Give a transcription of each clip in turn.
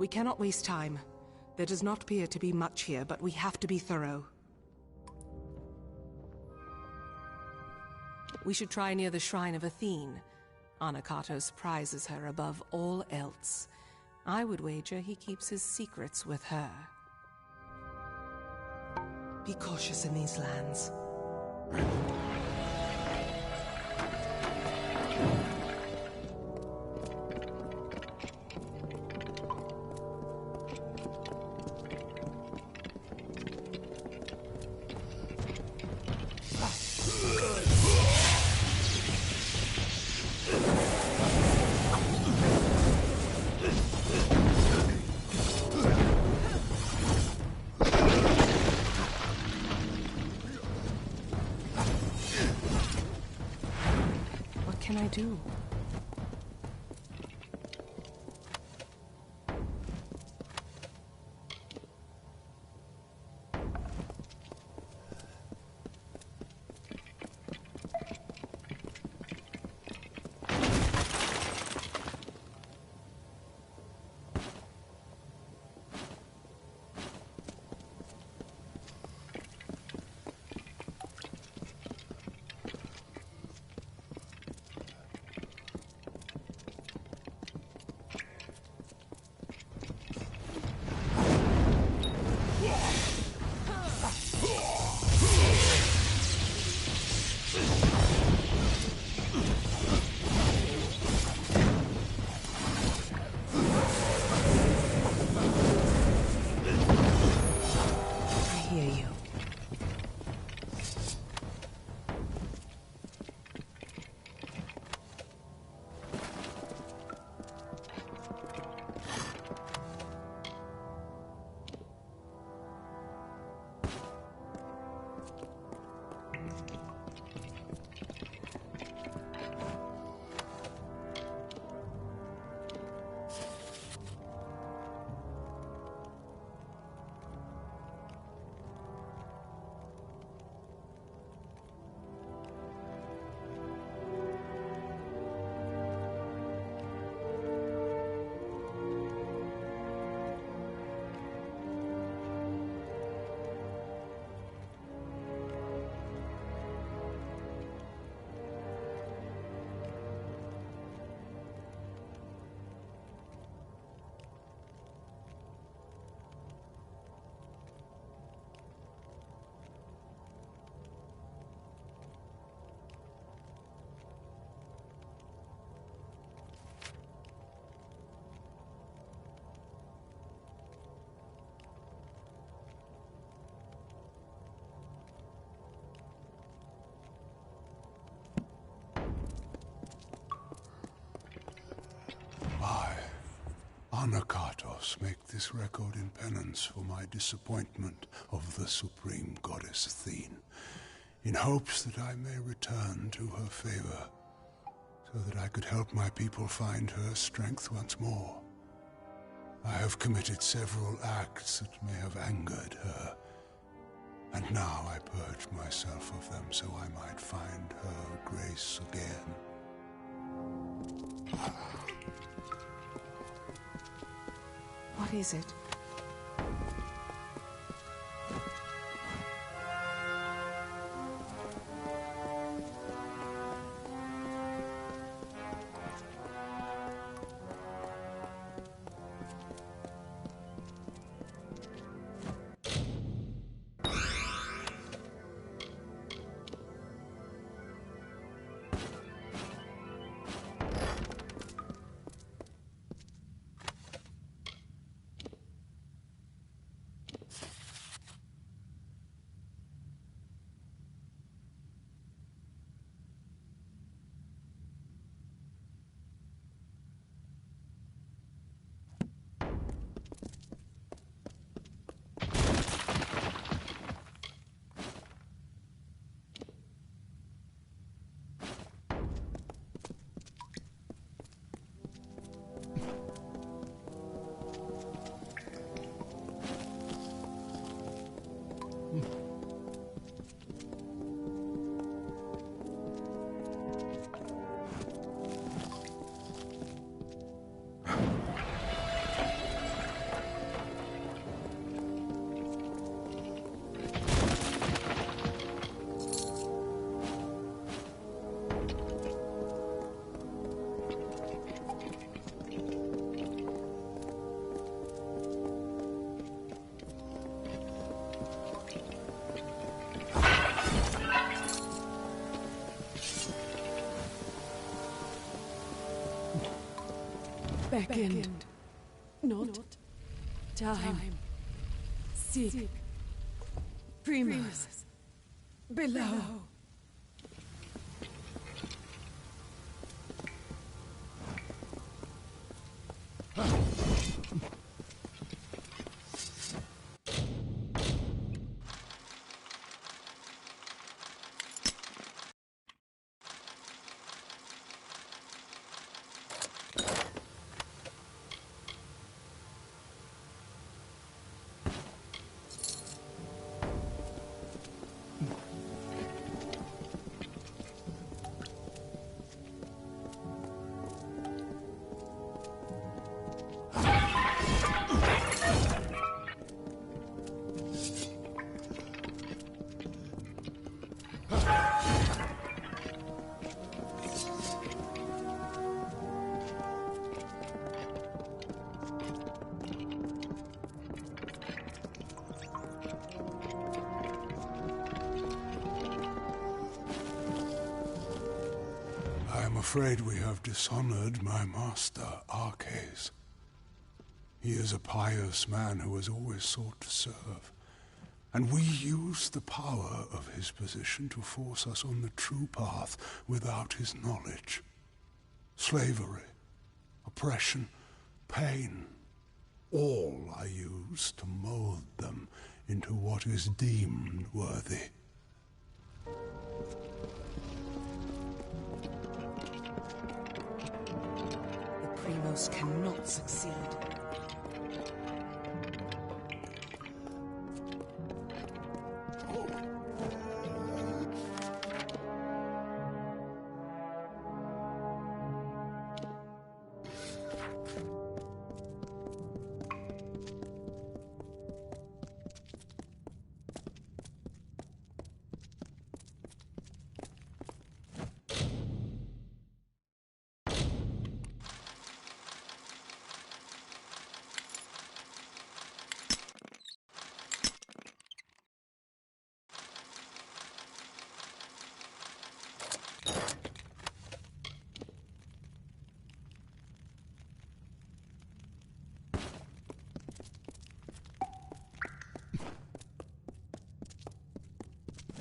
We cannot waste time. There does not appear to be much here, but we have to be thorough. We should try near the Shrine of Athene. Anakatos prizes her above all else. I would wager he keeps his secrets with her. Be cautious in these lands. What can I do? Anakatos, make this record in penance for my disappointment of the supreme goddess Athene, in hopes that I may return to her favor, so that I could help my people find her strength once more. I have committed several acts that may have angered her, and now I purge myself of them so I might find her grace again. What is it? beckoned, not time. Seek Primus below. I'm afraid we have dishonored my master, Arcades. He is a pious man who has always sought to serve, and we use the power of his position to force us on the true path without his knowledge. Slavery, oppression, pain, all are used to mold them into what is deemed worthy. The Primos cannot succeed.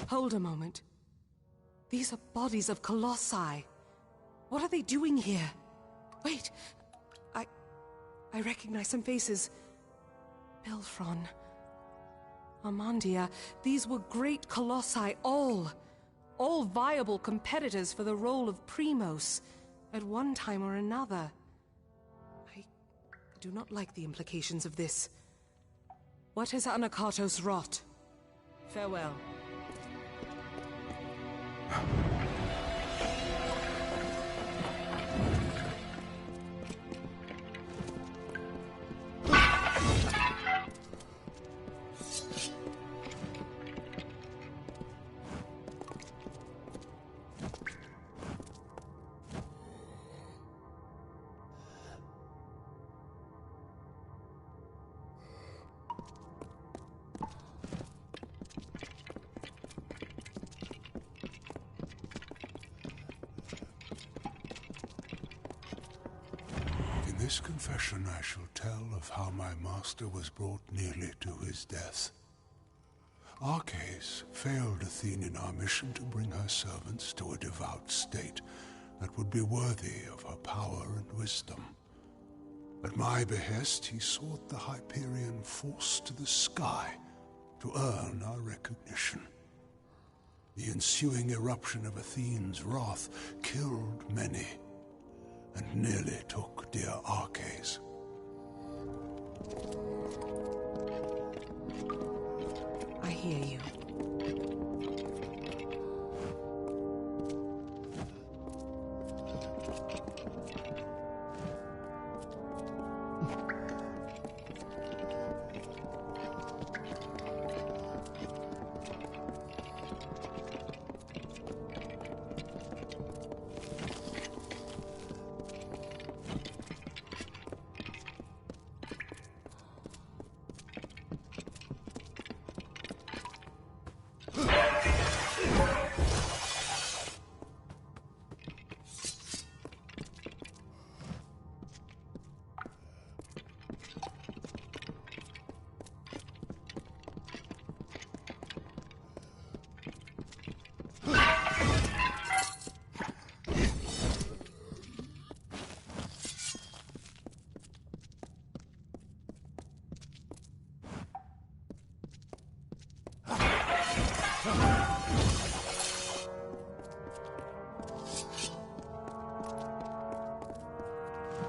Hold a moment. These are bodies of colossi. What are they doing here? Wait, I recognize some faces. Belfron, Armandia, these were great colossi, all viable competitors for the role of Primos at one time or another. I do not like the implications of this. What has Anakatos wrought? Farewell. In this confession I shall tell of how my master was brought nearly to his death. Arcades failed Athene in our mission to bring her servants to a devout state that would be worthy of her power and wisdom. At my behest, he sought the Hyperion force to the sky to earn our recognition. The ensuing eruption of Athene's wrath killed many, and nearly took dear Arcades. I hear you.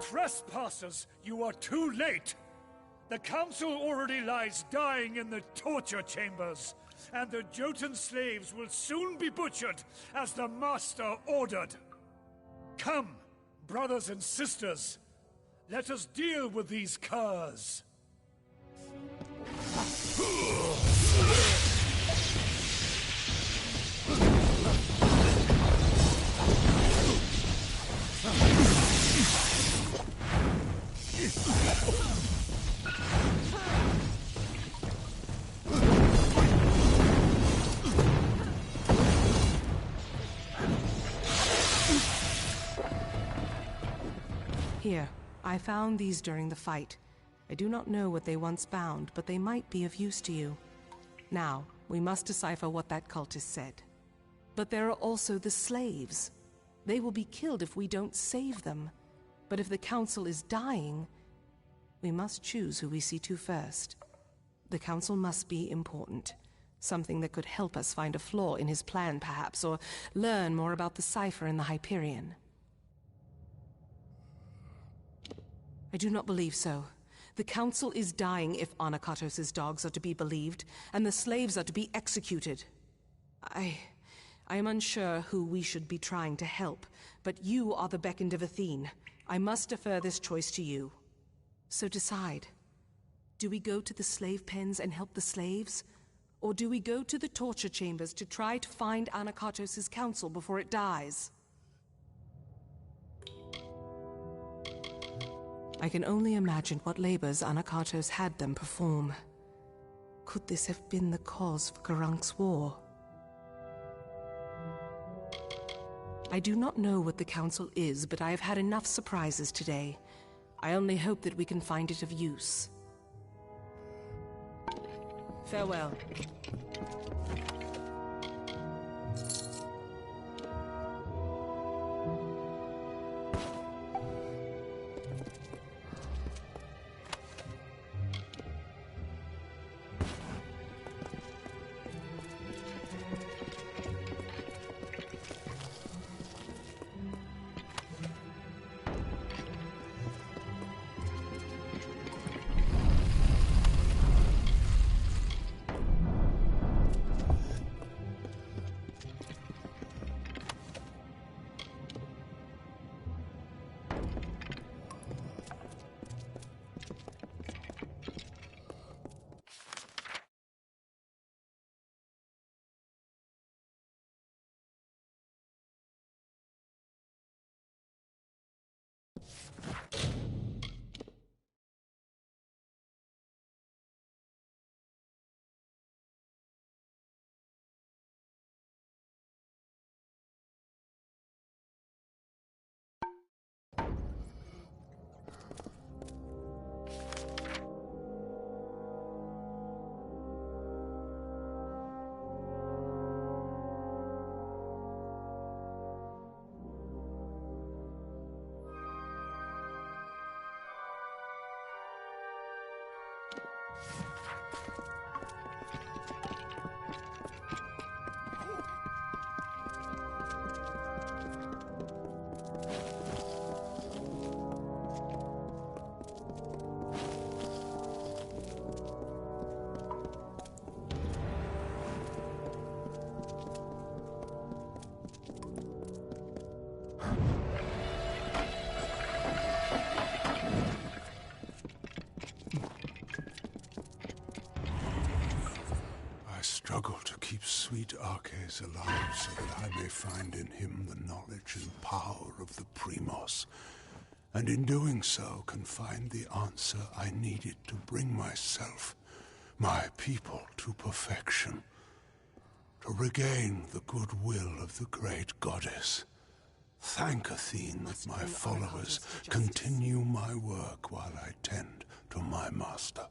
Trespassers, you are too late! The Council already lies dying in the torture chambers, and the Jotun slaves will soon be butchered as the Master ordered. Come, brothers and sisters, let us deal with these curs. Here, I found these during the fight. I do not know what they once bound, but they might be of use to you. Now, we must decipher what that cultist said. But there are also the slaves. They will be killed if we don't save them. But if the Council is dying, we must choose who we see to first. The Council must be important. Something that could help us find a flaw in his plan, perhaps, or learn more about the cipher in the Hyperion. I do not believe so. The Council is dying if Anakatos' dogs are to be believed, and the slaves are to be executed. I am unsure who we should be trying to help, but you are the Beckoned of Athene. I must defer this choice to you. So decide. Do we go to the slave pens and help the slaves? Or do we go to the torture chambers to try to find Anakatos' council before it dies? I can only imagine what labors Anakatos had them perform. Could this have been the cause for Garank's war? I do not know what the council is, but I have had enough surprises today. I only hope that we can find it of use. Farewell. Struggle to keep sweet Arches alive so that I may find in him the knowledge and power of the Primos, and in doing so can find the answer I needed to bring myself, my people, to perfection, to regain the goodwill of the great goddess. Thank Athene that my followers continue my work while I tend to my master.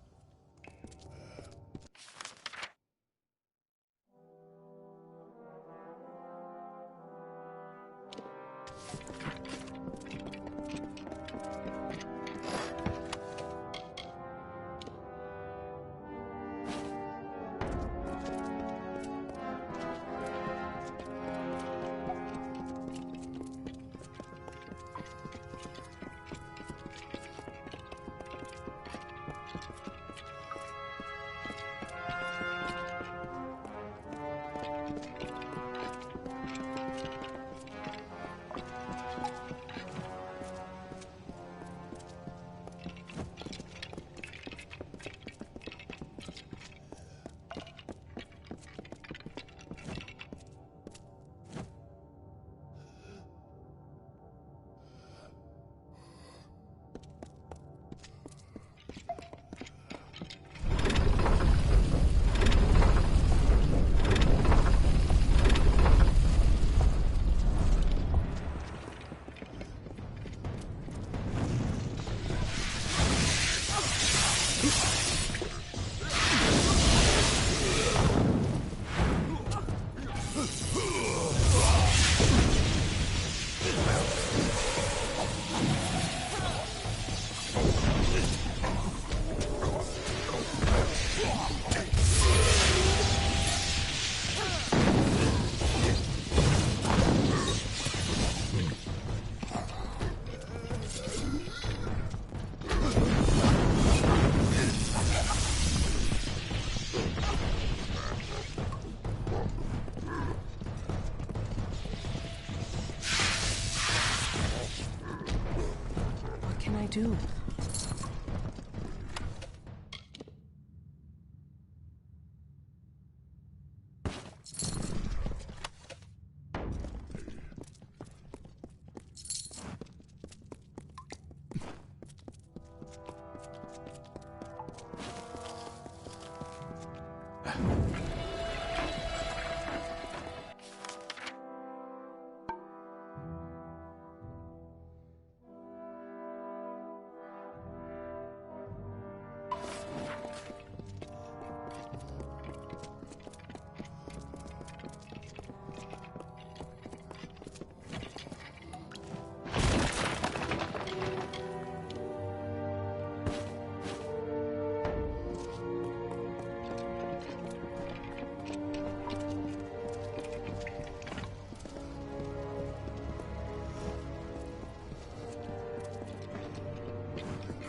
What can I do?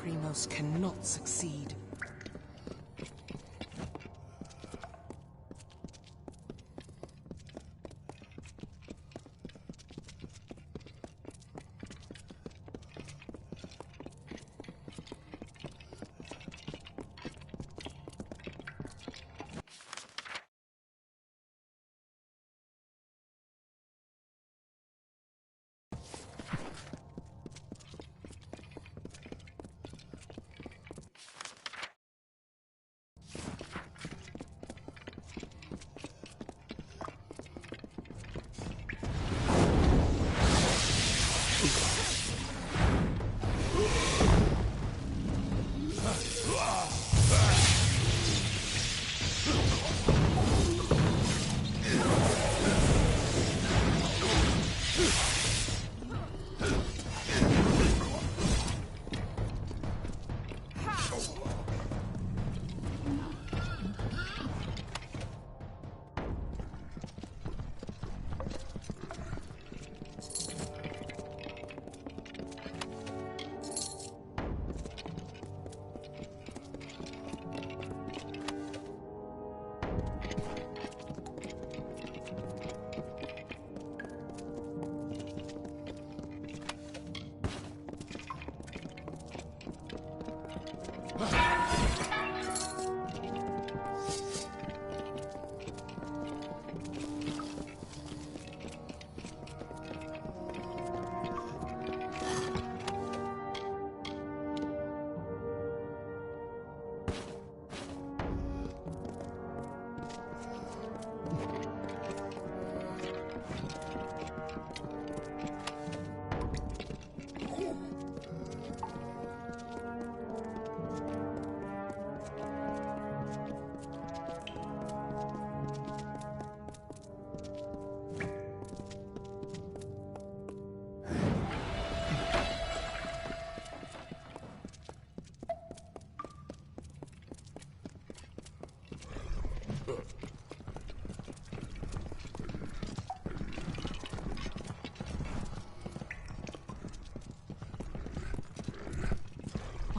Primos cannot succeed.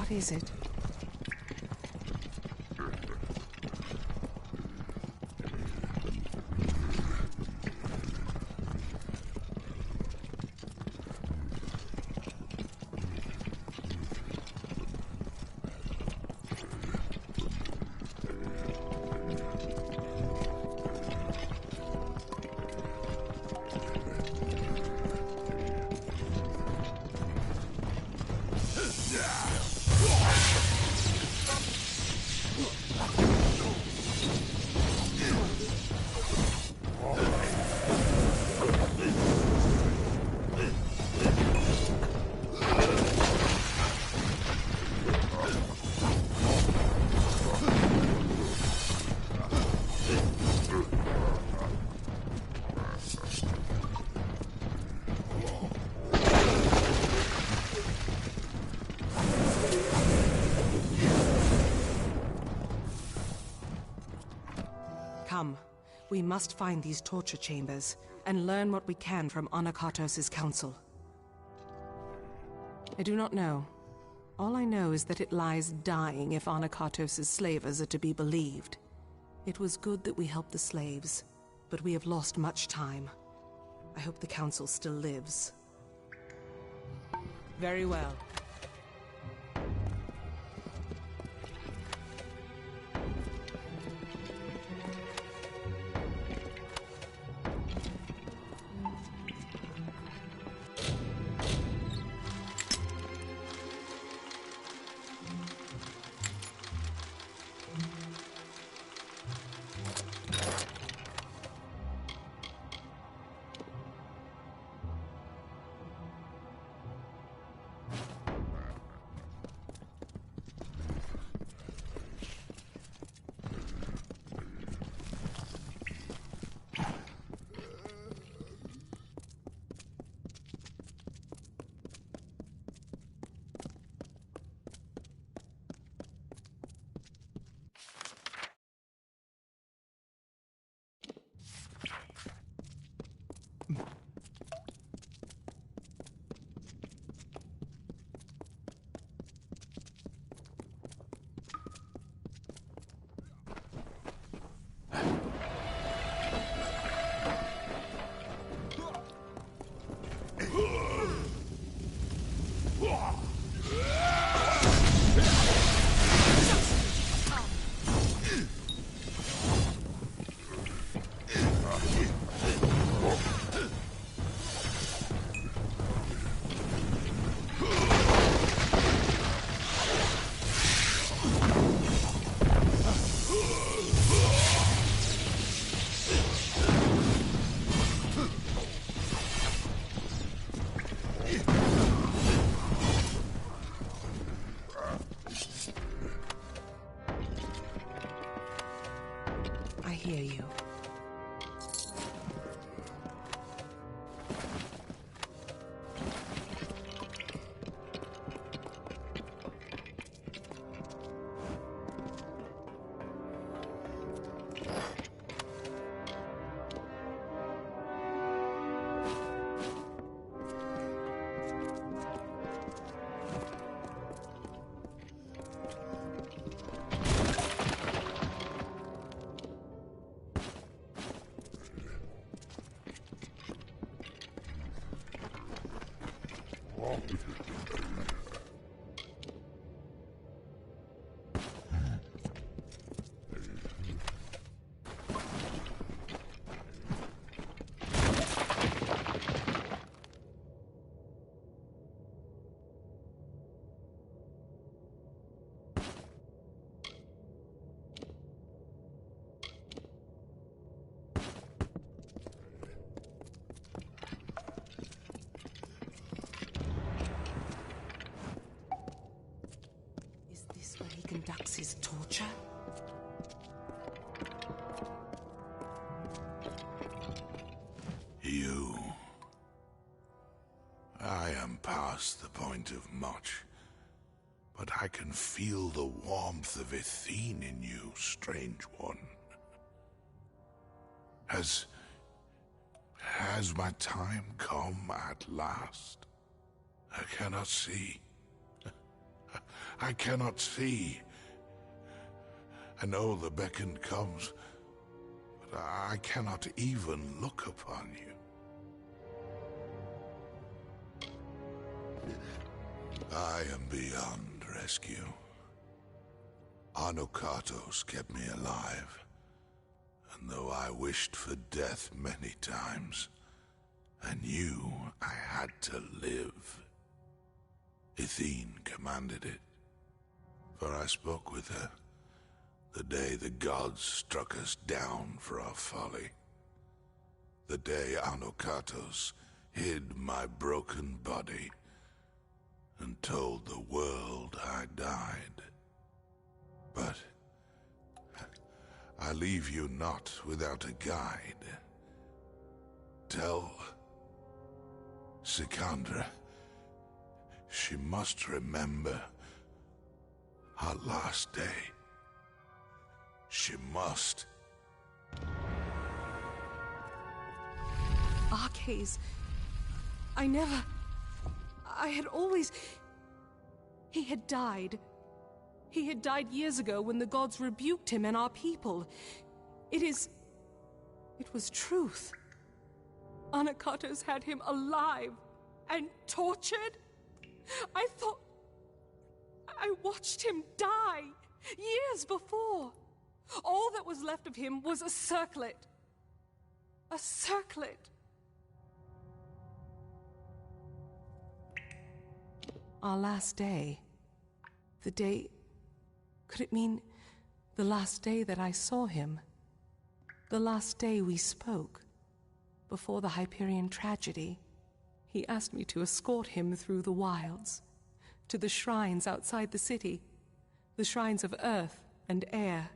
What is it? Come. We must find these torture chambers, and learn what we can from Anakatos' council. I do not know. All I know is that it lies dying if Anakatos' slavers are to be believed. It was good that we helped the slaves, but we have lost much time. I hope the council still lives. Very well. I hear you. Conducts his torture? You. I am past the point of much, but I can feel the warmth of Athene in you, strange one. Has my time come at last? I cannot see. I cannot see. I know the beckon comes, but I cannot even look upon you. I am beyond rescue. Anakatos kept me alive, and though I wished for death many times, I knew I had to live. Athene commanded it, for I spoke with her the day the gods struck us down for our folly. The day Anakatos hid my broken body and told the world I died. But I leave you not without a guide. Tell Sikandra she must remember our last day. She must. Arcades. I had always... He had died. He had died years ago when the gods rebuked him and our people. It was truth. Anakatos had him alive and tortured. I thought... I watched him die years before. All that was left of him was a circlet. A circlet. Our last day. The day... Could it mean the last day that I saw him? The last day we spoke, before the Hyperion tragedy. He asked me to escort him through the wilds, to the shrines outside the city, the shrines of earth and air.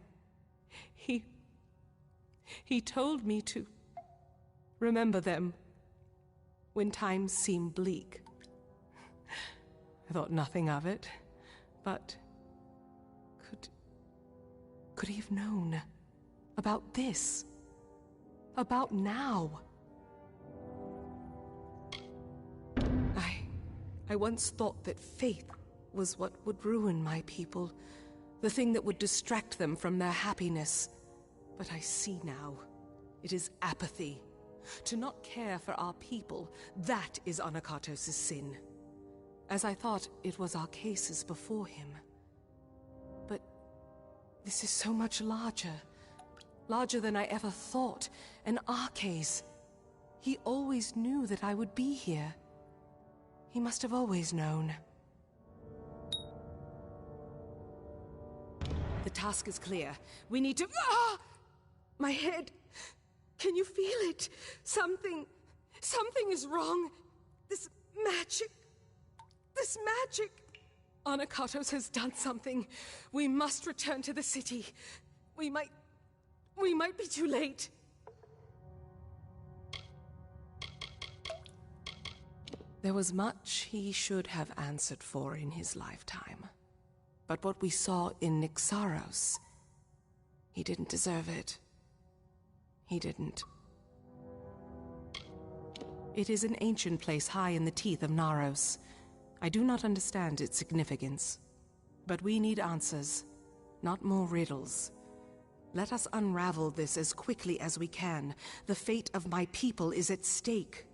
He told me to remember them when times seem bleak. I thought nothing of it, but could he have known about this? About now? I once thought that faith was what would ruin my people, the thing that would distract them from their happiness. But I see now, it is apathy. To not care for our people, that is Anakatos' sin. As I thought it was Arceus before him. But this is so much larger. Larger than I ever thought. An Arceus. He always knew that I would be here. He must have always known. The task is clear. We need to... Ah! My head. Can you feel it? Something is wrong. This magic. Anakatos has done something. We must return to the city. We might be too late. There was much he should have answered for in his lifetime. But what we saw in Nixaros, he didn't deserve it. He didn't. It is an ancient place high in the teeth of Naros. I do not understand its significance. But we need answers, not more riddles. Let us unravel this as quickly as we can. The fate of my people is at stake.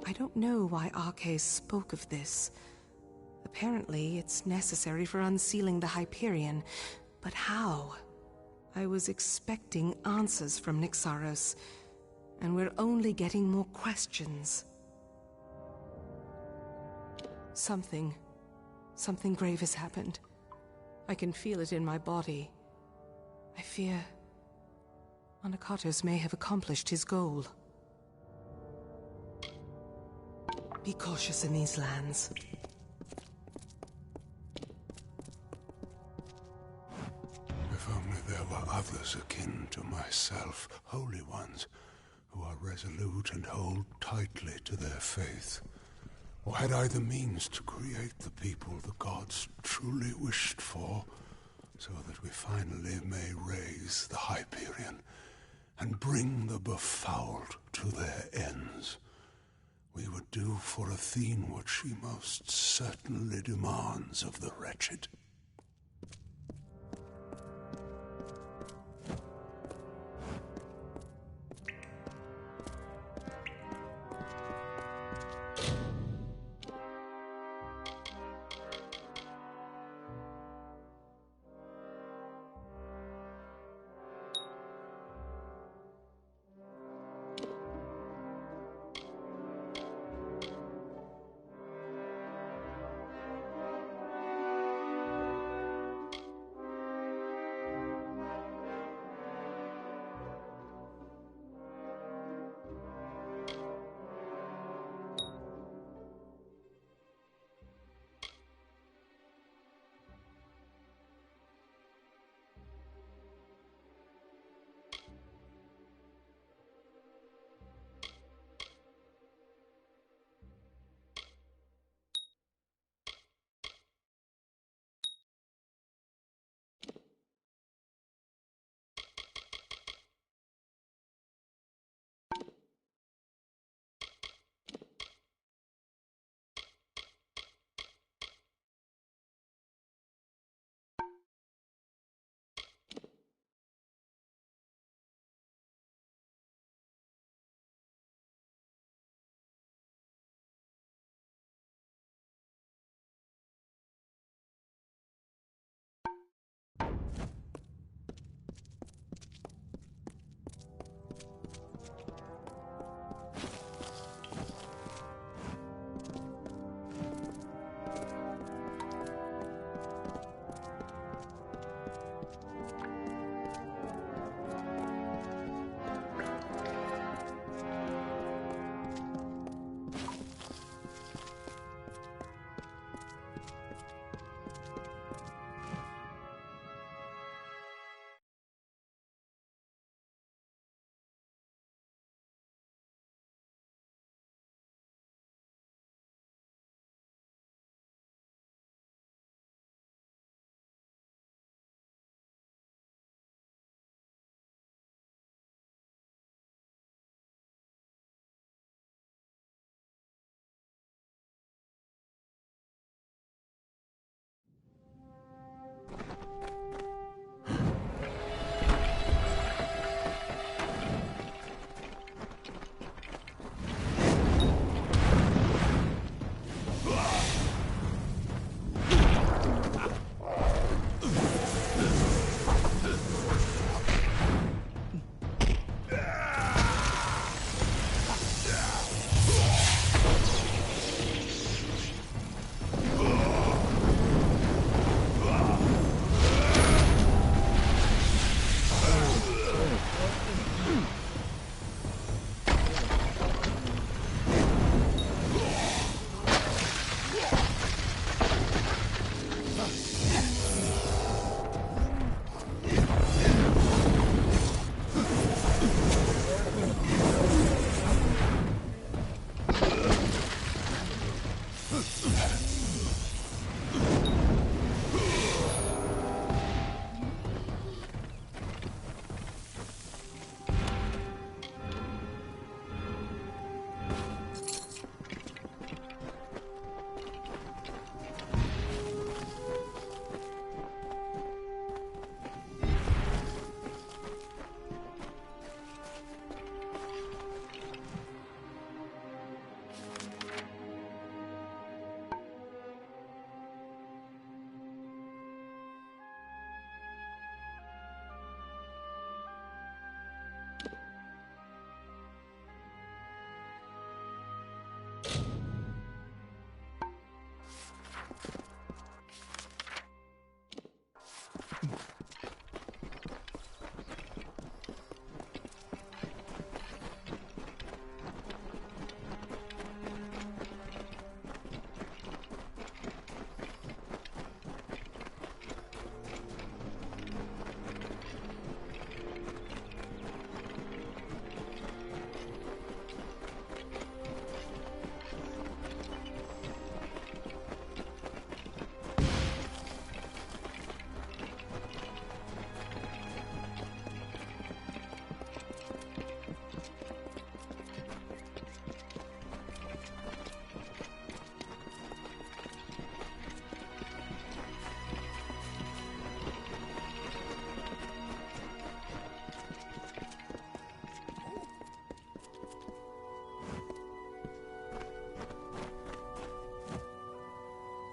I don't know why Arceus spoke of this. Apparently, it's necessary for unsealing the Hyperion. But how? I was expecting answers from Nixaros, and we're only getting more questions. Something grave has happened. I can feel it in my body. I fear Anakatos may have accomplished his goal. Be cautious in these lands. If only there were others akin to myself, holy ones, who are resolute and hold tightly to their faith. Or had I the means to create the people the gods truly wished for, so that we finally may raise the Hyperion and bring the befouled to their ends. We would do for Athene what she most certainly demands of the wretched.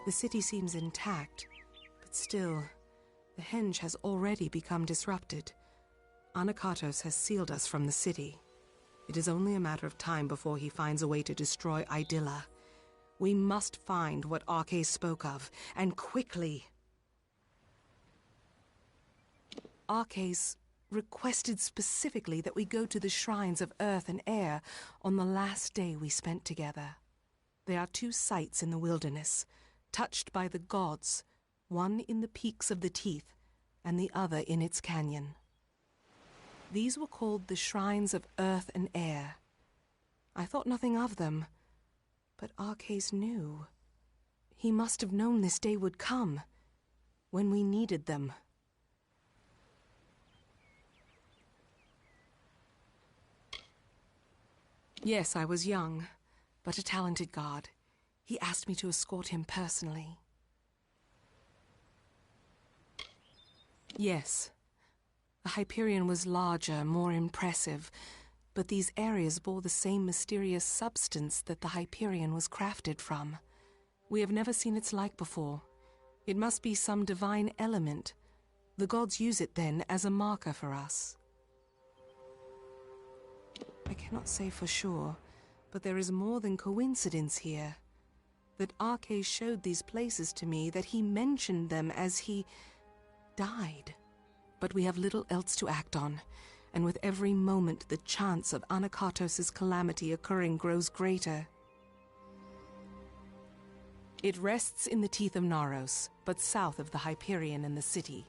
The city seems intact, but still, the henge has already become disrupted. Anakatos has sealed us from the city. It is only a matter of time before he finds a way to destroy Idylla. We must find what Arcais spoke of, and quickly. Arcais requested specifically that we go to the shrines of earth and air on the last day we spent together. They are two sites in the wilderness, touched by the gods, one in the peaks of the Teeth, and the other in its canyon. These were called the Shrines of Earth and Air. I thought nothing of them, but Arcais knew. He must have known this day would come, when we needed them. Yes, I was young, but a talented guard. He asked me to escort him personally. Yes. The Hyperion was larger, more impressive, but these areas bore the same mysterious substance that the Hyperion was crafted from. We have never seen its like before. It must be some divine element. The gods use it then as a marker for us. I cannot say for sure, but there is more than coincidence here. That Arcais showed these places to me, that he mentioned them as he died. But we have little else to act on, and with every moment the chance of Anakatos' calamity occurring grows greater. It rests in the teeth of Naros, but south of the Hyperion and the city.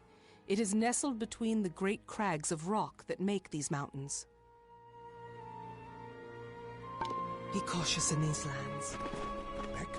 It is nestled between the great crags of rock that make these mountains. Be cautious in these lands. Beck.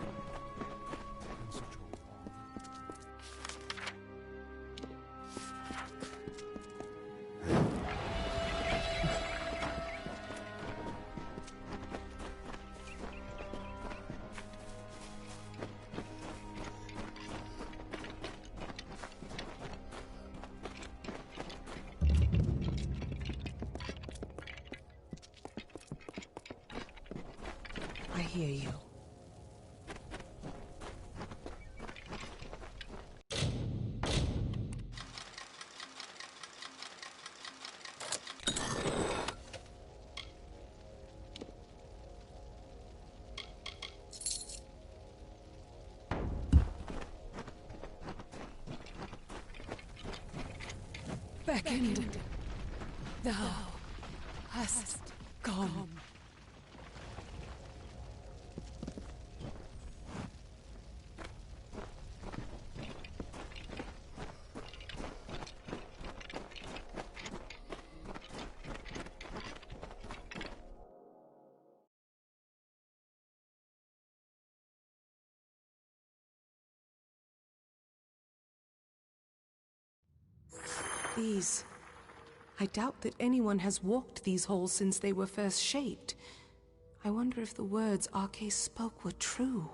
I hear you. Beckoned. Thou hast come. These... I doubt that anyone has walked these halls since they were first shaped. I wonder if the words Arcais spoke were true.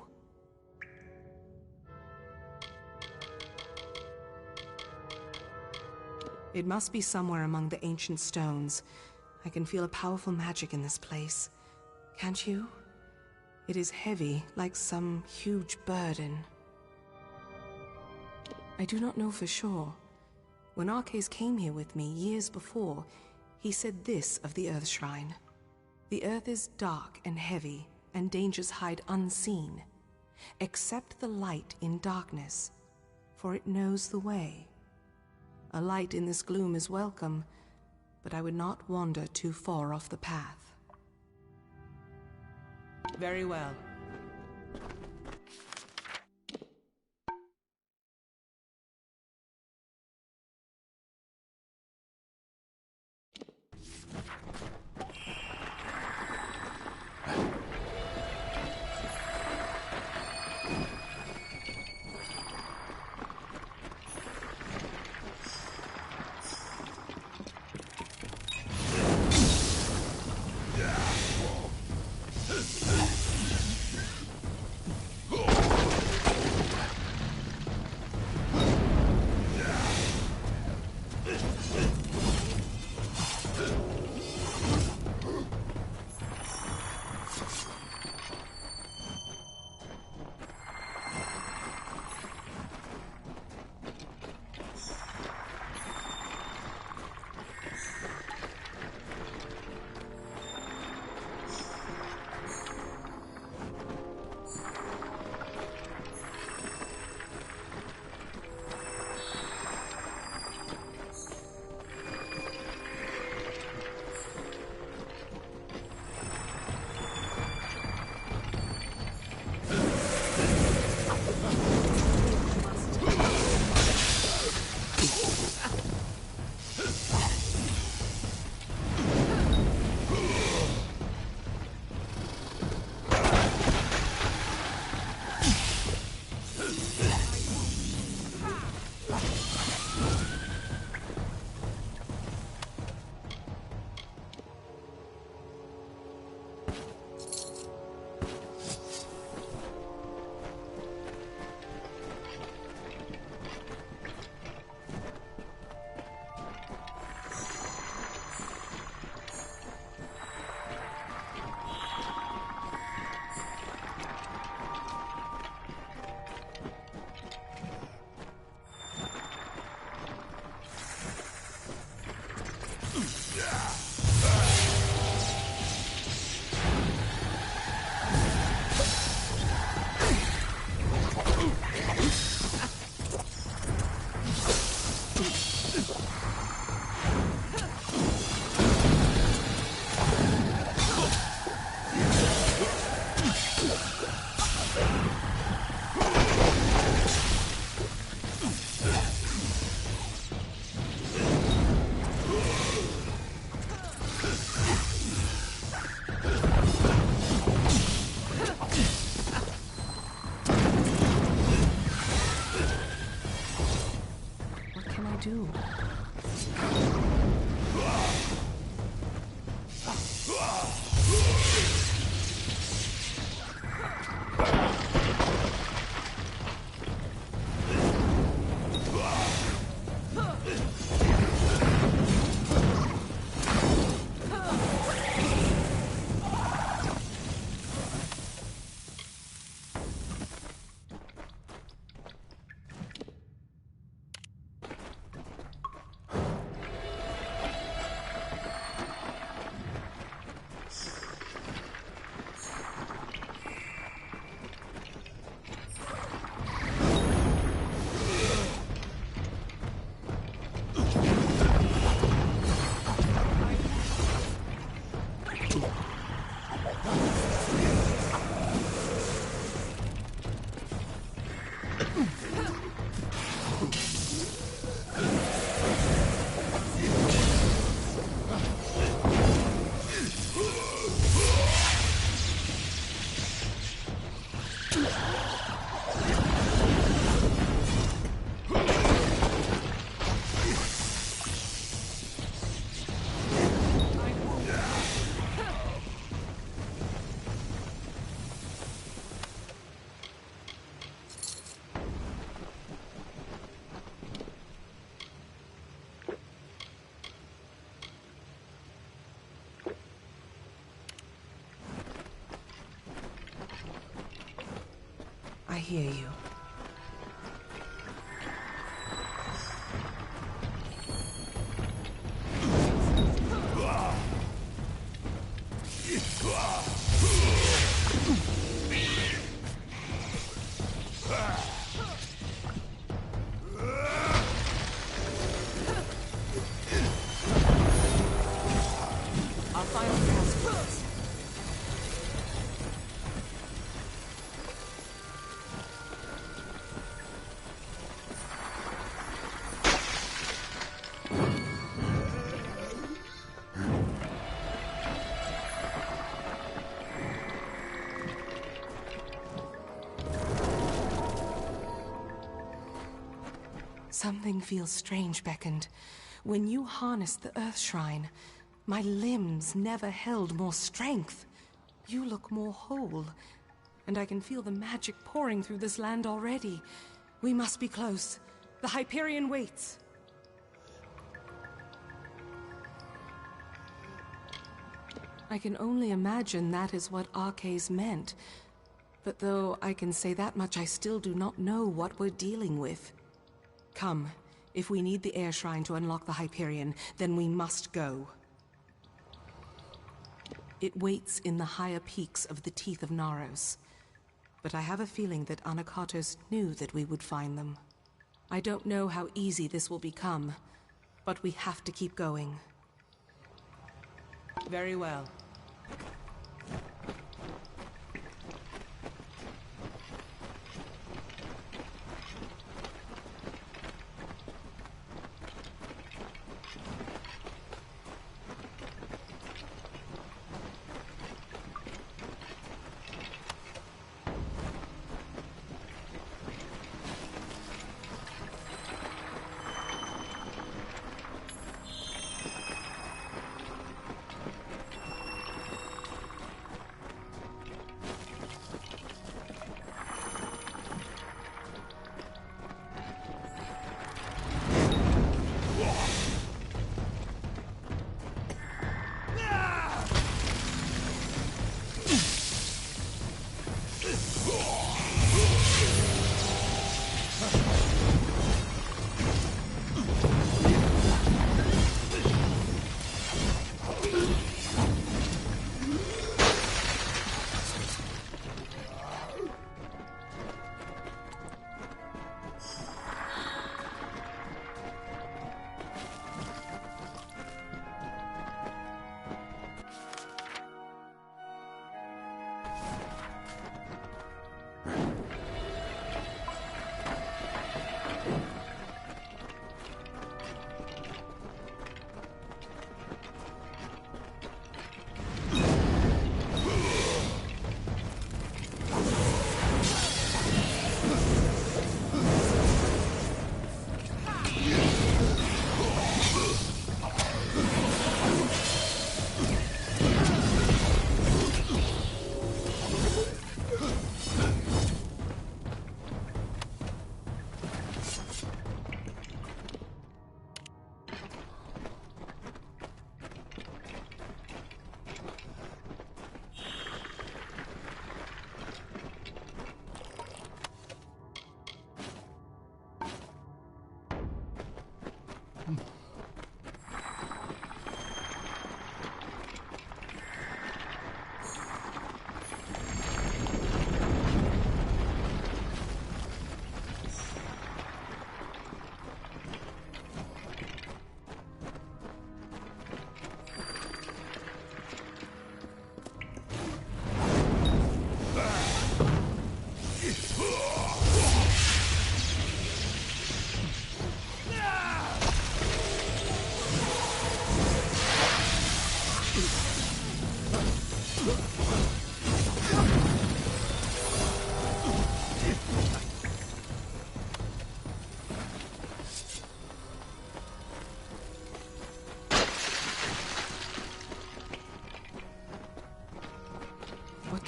It must be somewhere among the ancient stones. I can feel a powerful magic in this place. Can't you? It is heavy, like some huge burden. I do not know for sure. When Arcais came here with me years before, he said this of the Earth Shrine. The earth is dark and heavy, and dangers hide unseen. Accept the light in darkness, for it knows the way. A light in this gloom is welcome, but I would not wander too far off the path. Very well. do? I hear you. I'll find the passwords. Something feels strange, Beckoned. When you harnessed the Earth Shrine, my limbs never held more strength. You look more whole, and I can feel the magic pouring through this land already. We must be close. The Hyperion waits. I can only imagine that is what Arcase meant. But though I can say that much, I still do not know what we're dealing with. Come, if we need the Air Shrine to unlock the Hyperion, then we must go. It waits in the higher peaks of the teeth of Naros. But I have a feeling that Anakatos knew that we would find them. I don't know how easy this will become, but we have to keep going. Very well.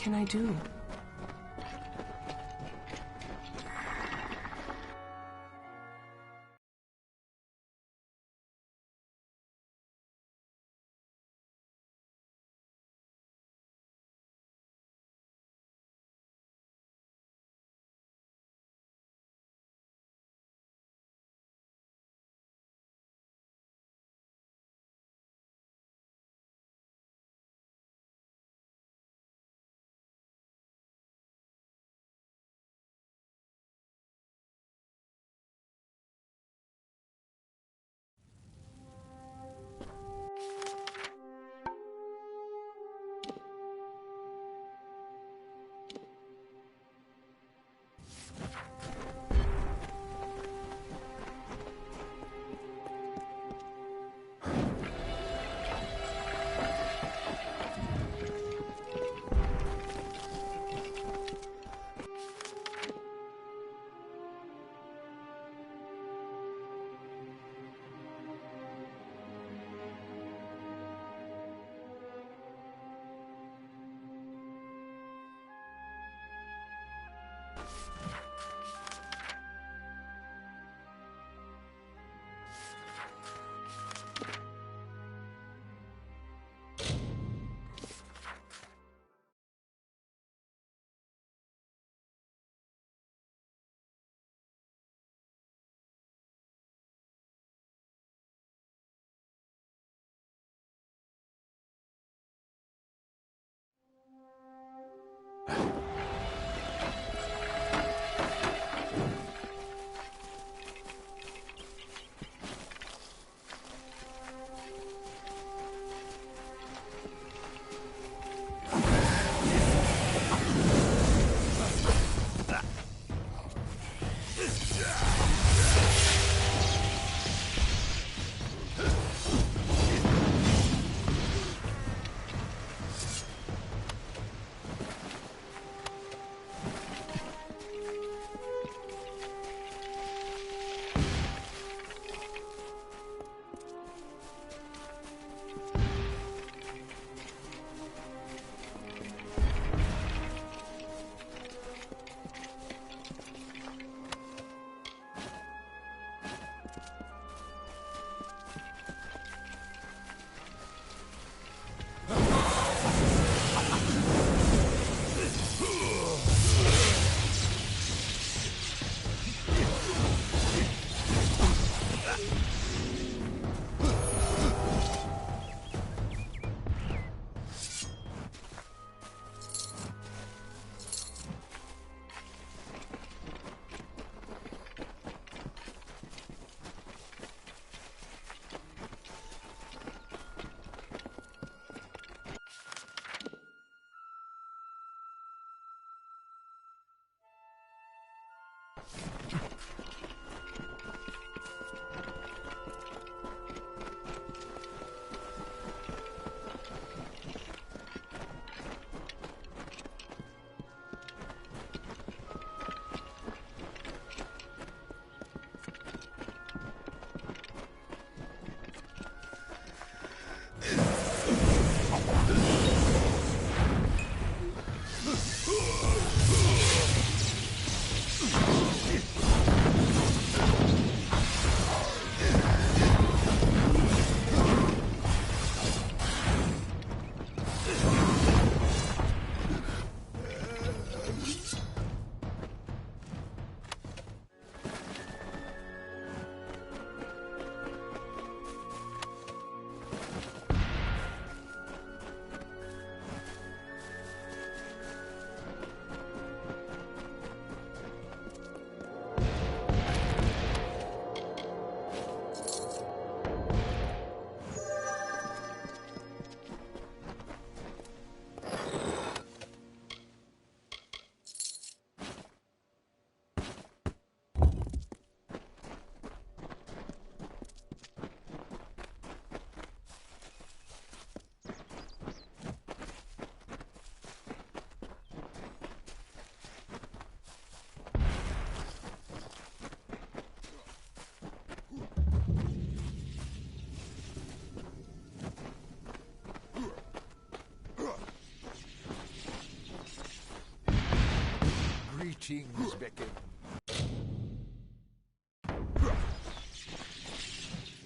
can I do?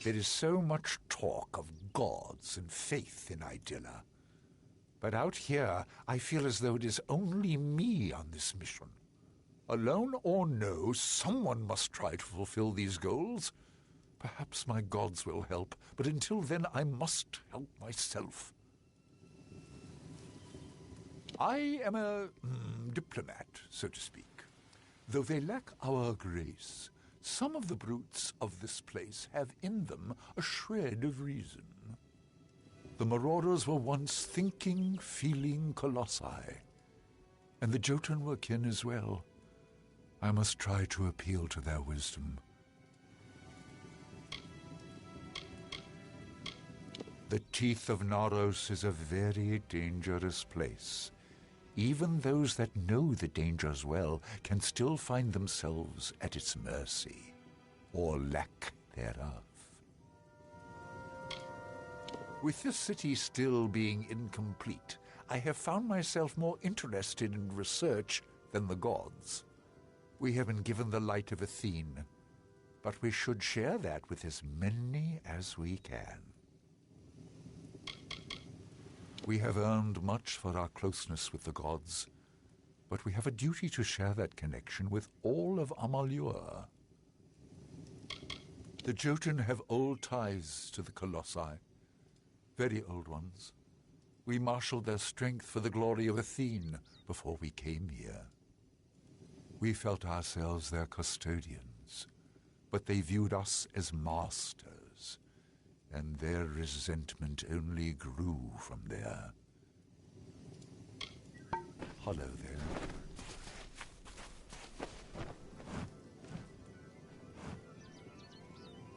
There is so much talk of gods and faith in Idylla. But out here, I feel as though it is only me on this mission. Alone or no, someone must try to fulfill these goals. Perhaps my gods will help, but until then I must help myself. I am a diplomat, so to speak. Though they lack our grace, some of the brutes of this place have in them a shred of reason. The marauders were once thinking, feeling colossi, and the Jotun were kin as well. I must try to appeal to their wisdom. The teeth of Naros is a very dangerous place. Even those that know the dangers well can still find themselves at its mercy, or lack thereof. With this city still being incomplete, I have found myself more interested in research than the gods. We have been given the light of Athene, but we should share that with as many as we can. We have earned much for our closeness with the gods, but we have a duty to share that connection with all of Amalur. The Jotun have old ties to the Colossi, very old ones. We marshaled their strength for the glory of Athene before we came here. We felt ourselves their custodians, but they viewed us as masters, and their resentment only grew from there. Hello there.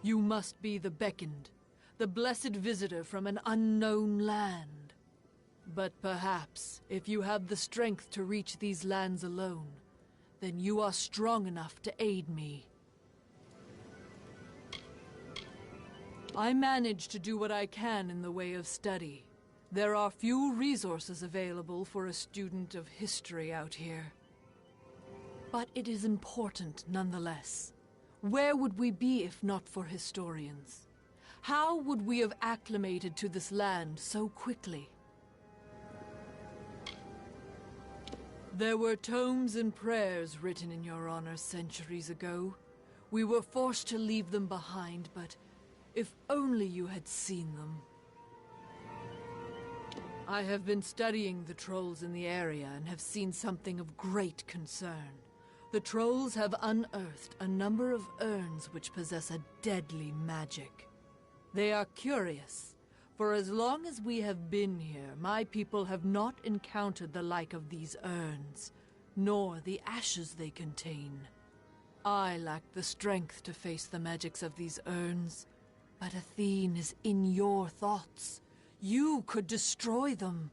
You must be the beckoned, the blessed visitor from an unknown land. But perhaps, if you have the strength to reach these lands alone, then you are strong enough to aid me. I manage to do what I can in the way of study. There are few resources available for a student of history out here. But it is important nonetheless. Where would we be if not for historians? How would we have acclimated to this land so quickly? There were tomes and prayers written in your honor centuries ago. We were forced to leave them behind, but if only you had seen them. I have been studying the trolls in the area and have seen something of great concern. The trolls have unearthed a number of urns which possess a deadly magic. They are curious. For as long as we have been here, my people have not encountered the like of these urns, nor the ashes they contain. I lack the strength to face the magics of these urns, but Athene is in your thoughts. You could destroy them.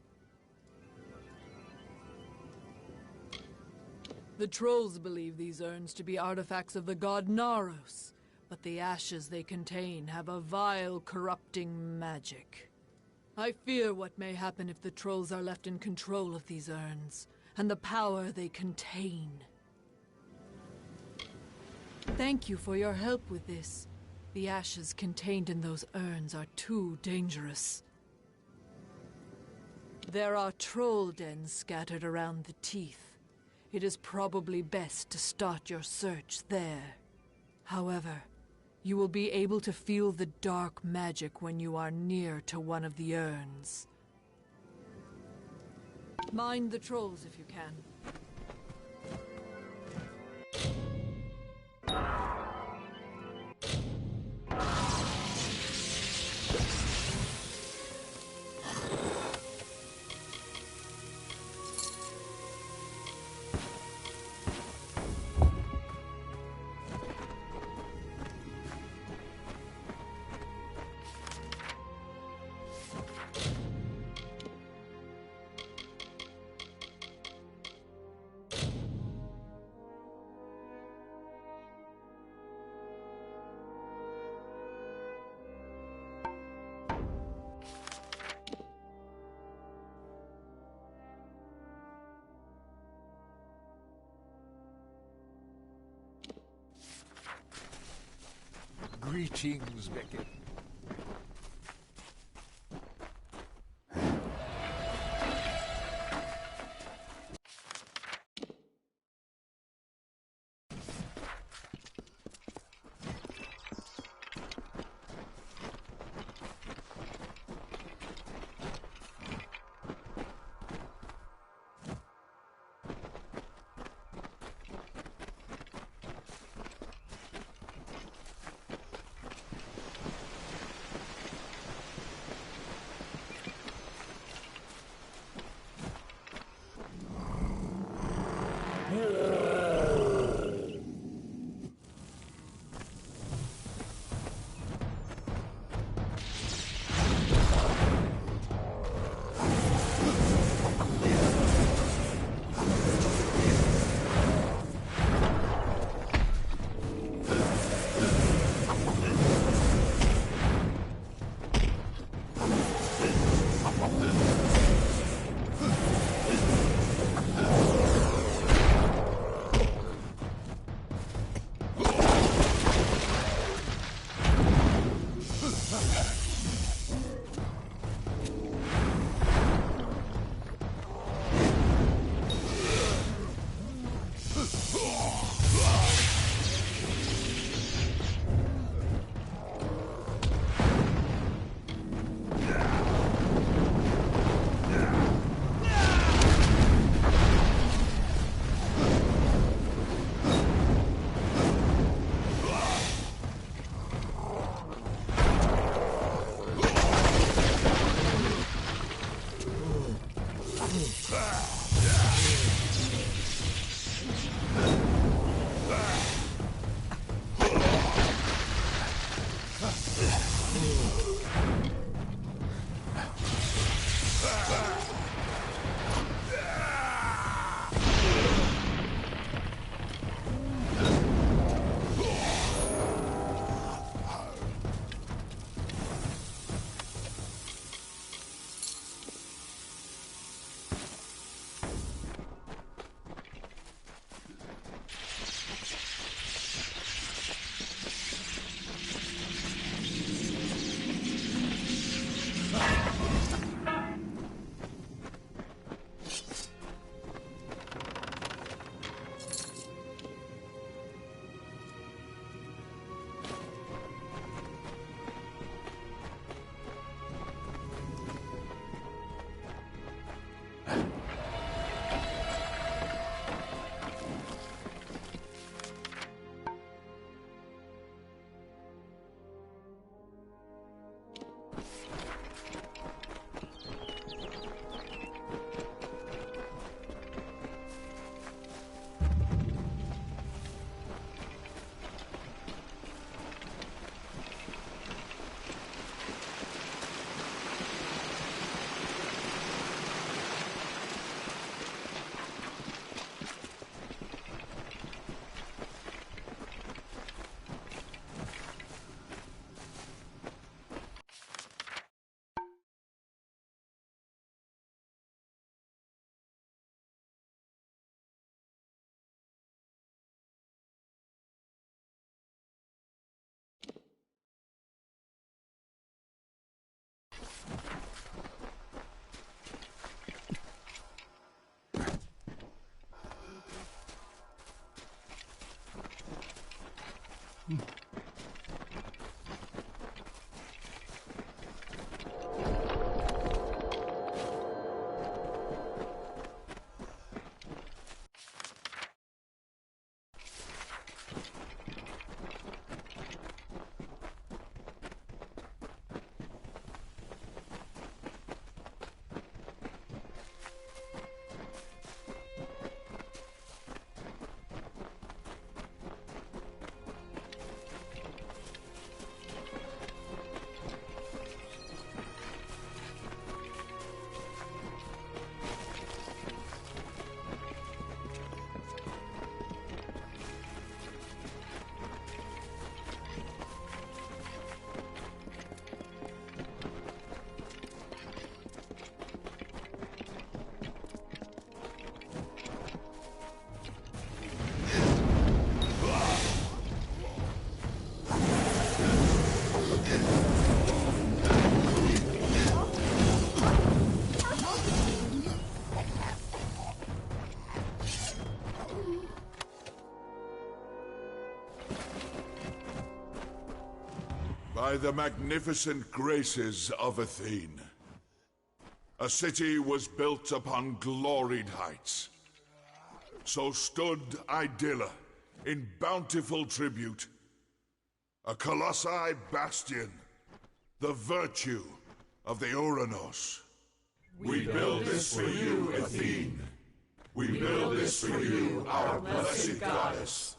The trolls believe these urns to be artifacts of the god Naros, but the ashes they contain have a vile, corrupting magic. I fear what may happen if the trolls are left in control of these urns, and the power they contain. Thank you for your help with this. The ashes contained in those urns are too dangerous. There are troll dens scattered around the teeth. It is probably best to start your search there. However, you will be able to feel the dark magic when you are near to one of the urns. Mind the trolls if you can. Greetings, Beckett. By the magnificent graces of Athene, a city was built upon gloried heights. So stood Idylla in bountiful tribute, a colossi bastion, the virtue of the Uranos. We build this for you, Athene. We build this for you, our blessed goddess.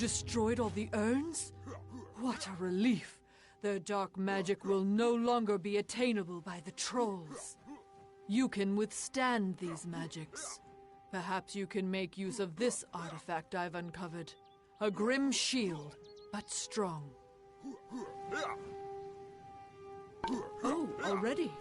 destroyed all the urns? What a relief! Their dark magic will no longer be attainable by the trolls. You can withstand these magics. Perhaps you can make use of this artifact I've uncovered. A grim shield, but strong. Oh, already?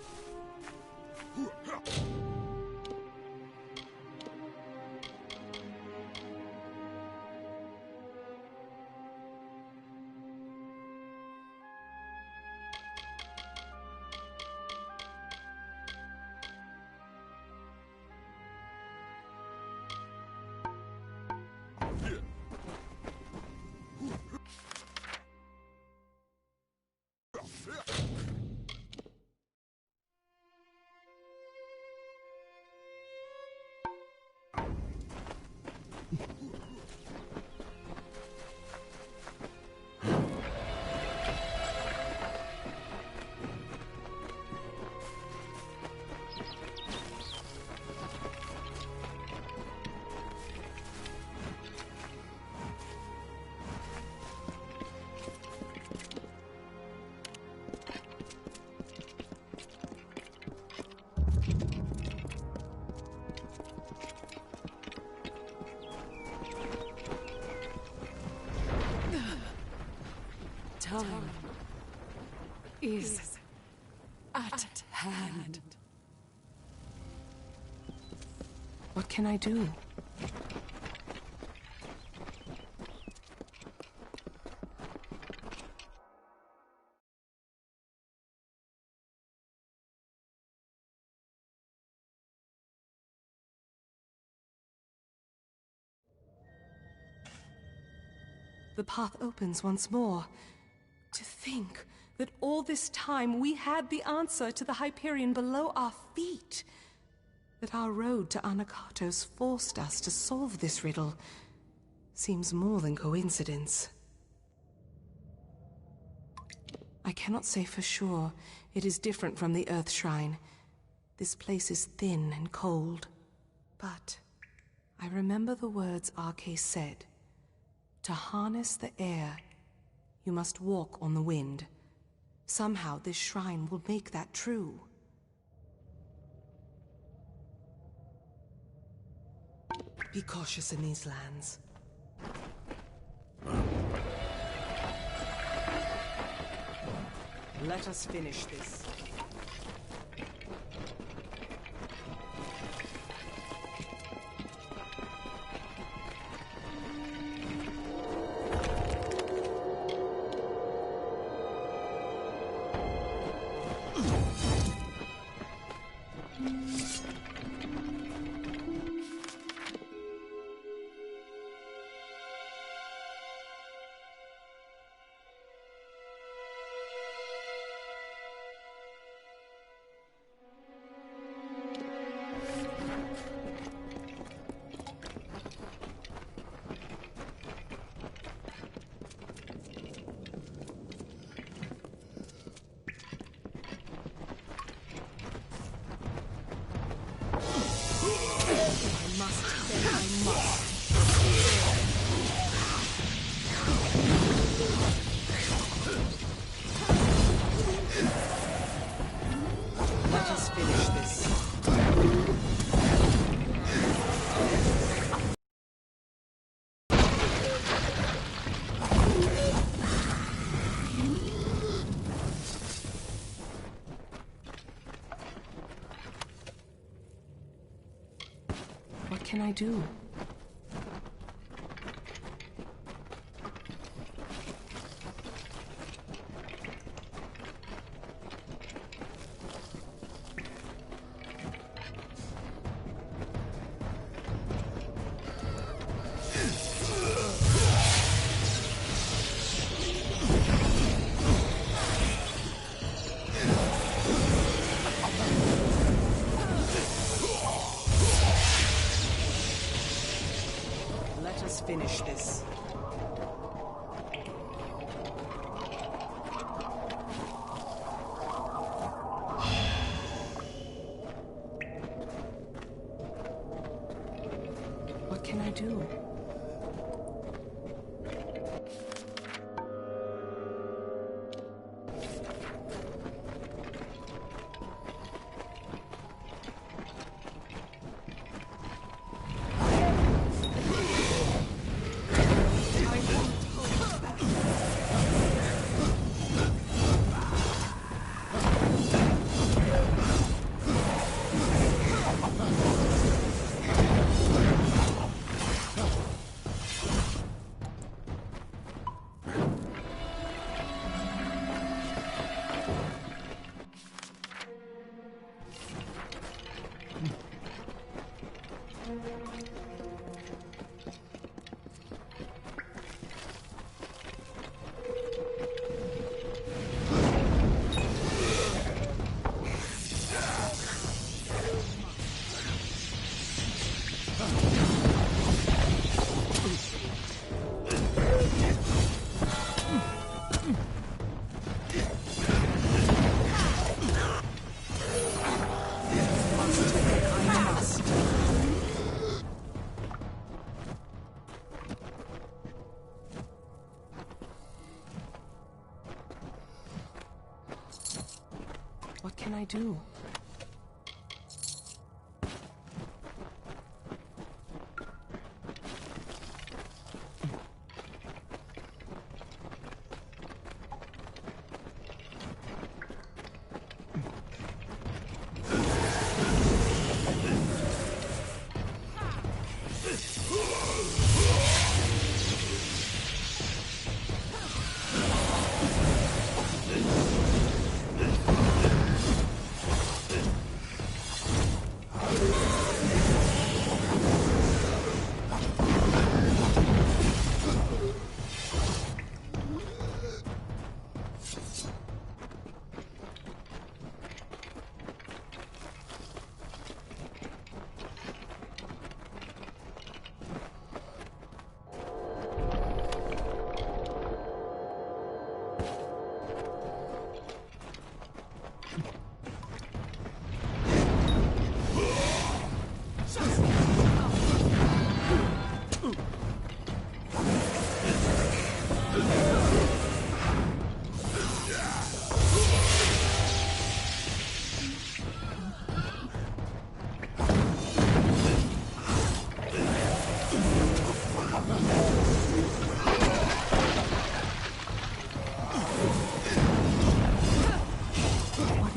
Time is at hand. What can I do? The path opens once more. To think that all this time we had the answer to the Hyperion below our feet. That our road to Anakatos forced us to solve this riddle seems more than coincidence. I cannot say for sure. It is different from the Earth Shrine. This place is thin and cold. But I remember the words Arke said. To harness the air, you must walk on the wind. Somehow this shrine will make that true. Be cautious in these lands. Let us finish this. What can I do? Finish this. What can I do? can I do?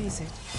What is it?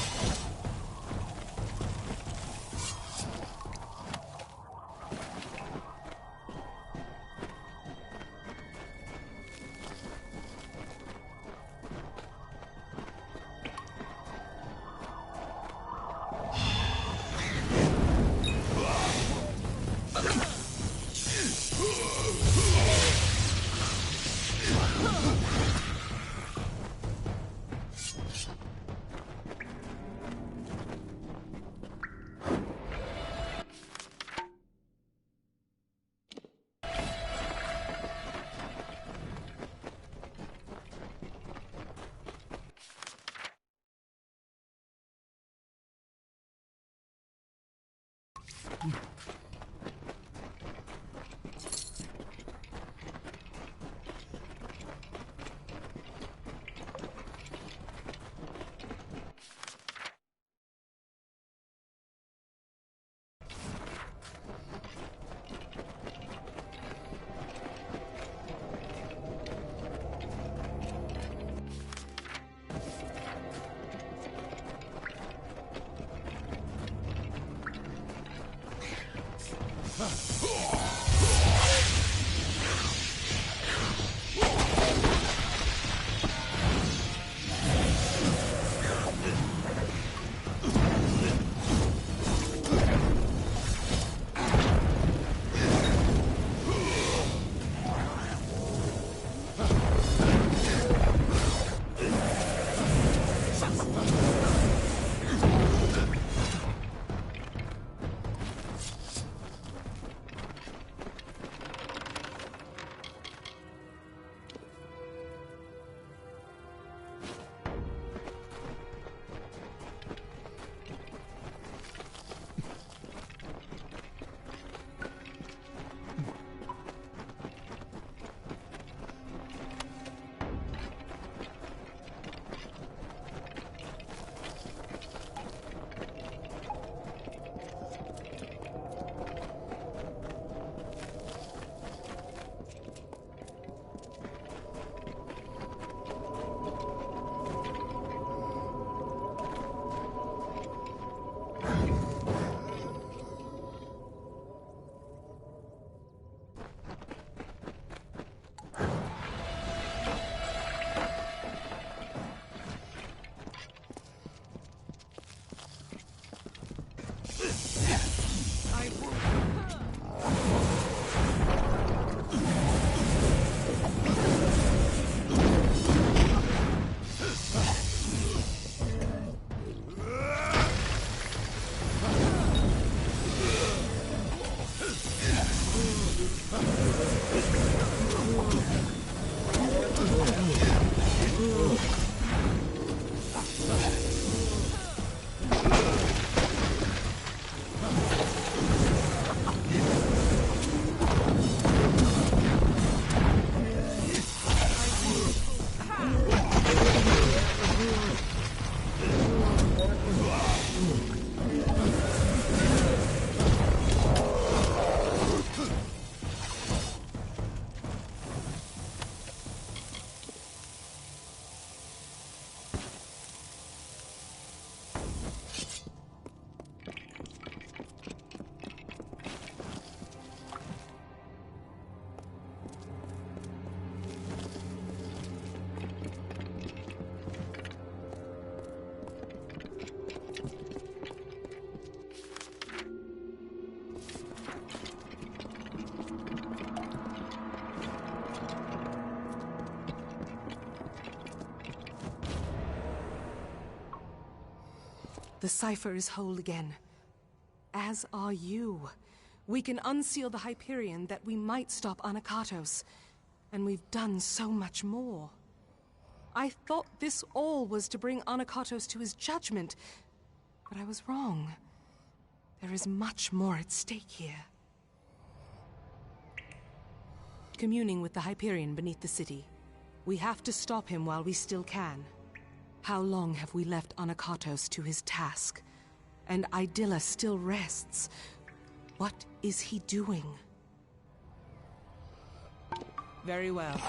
The cipher is whole again. As are you. We can unseal the Hyperion that we might stop Anakatos. And we've done so much more. I thought this all was to bring Anakatos to his judgment, but I was wrong. There is much more at stake here. Communing with the Hyperion beneath the city. We have to stop him while we still can. How long have we left Anakatos to his task? And Idylla still rests. What is he doing? Very well.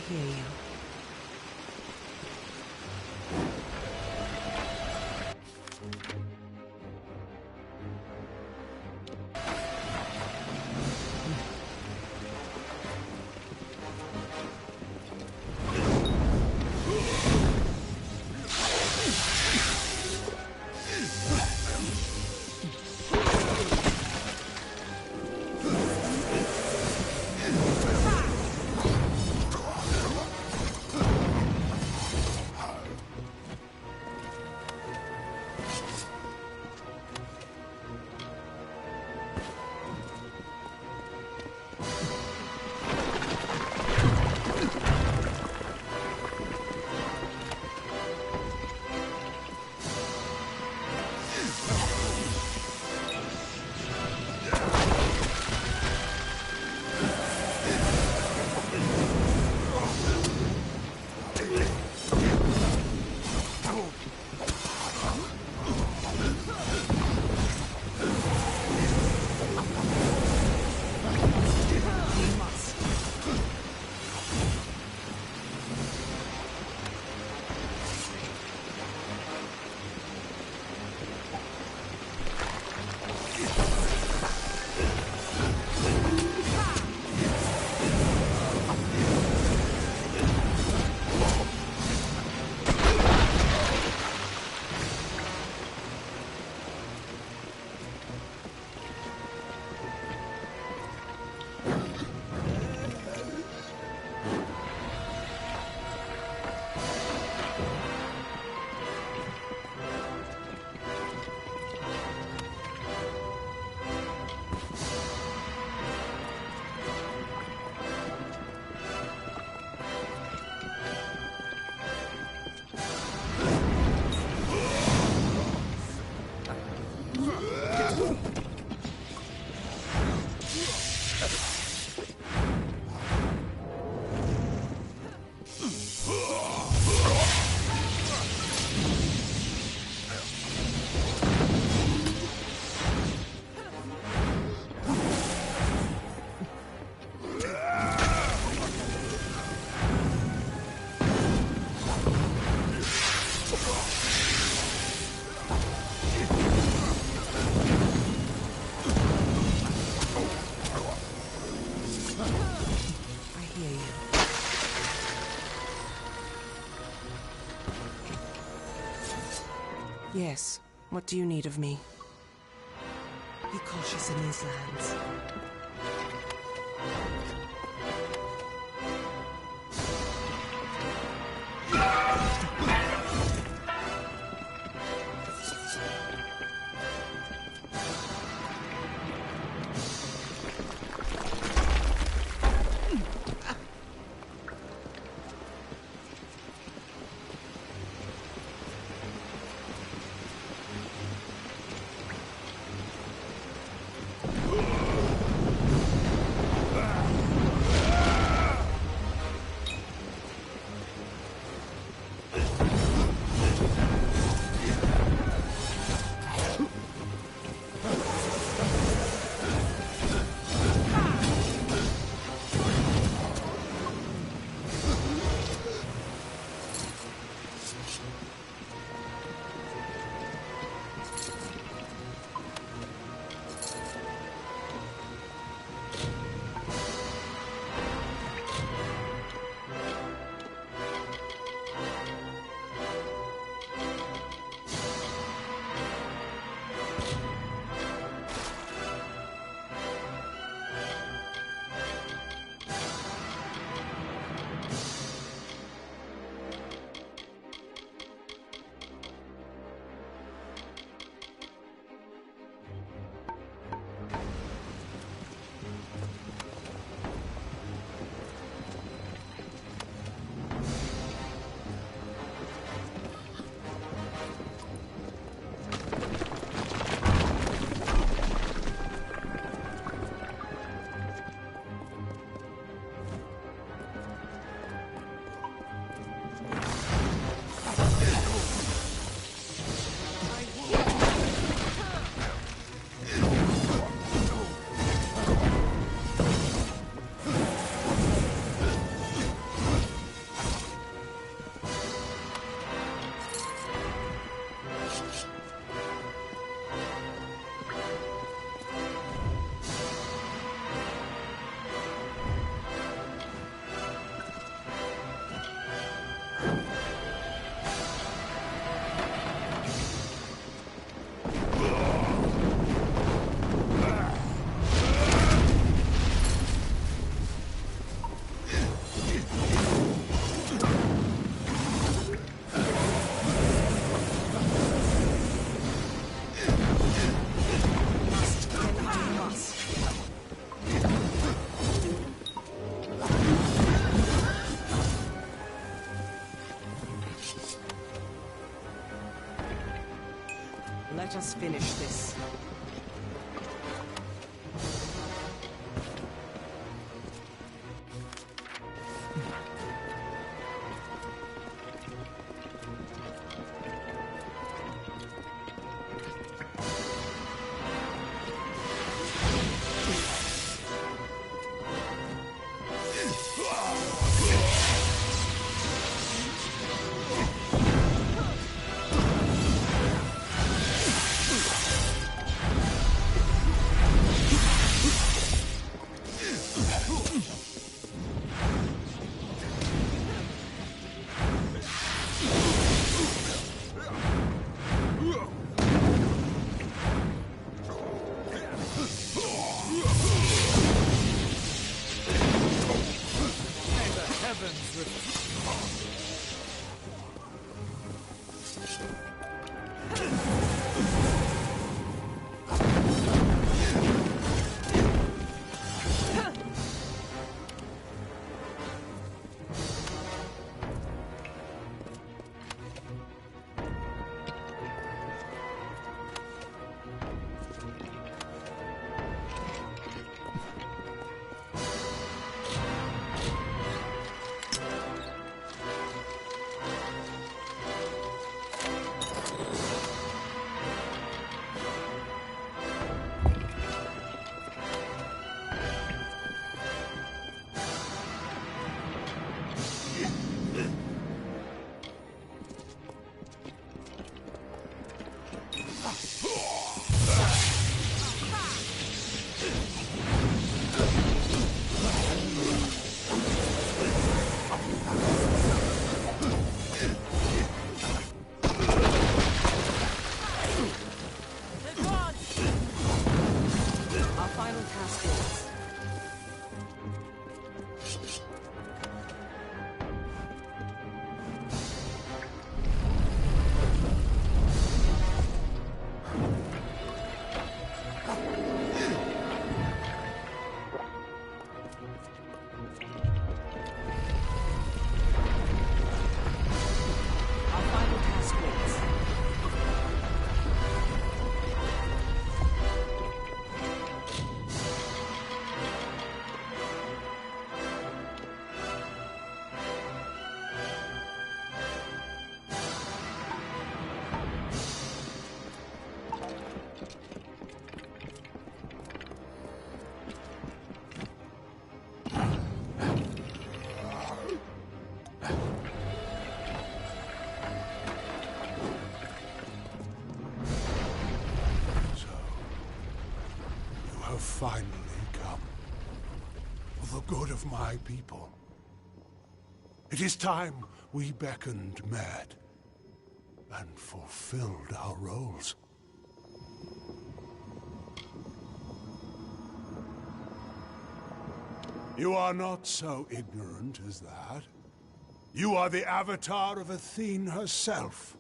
hear you. Yes. What do you need of me? Be cautious in these lands. Let us finish this. Finally come for the good of my people. It is time we beckoned Mad and fulfilled our roles. You are not so ignorant as that. You are the avatar of Athene herself.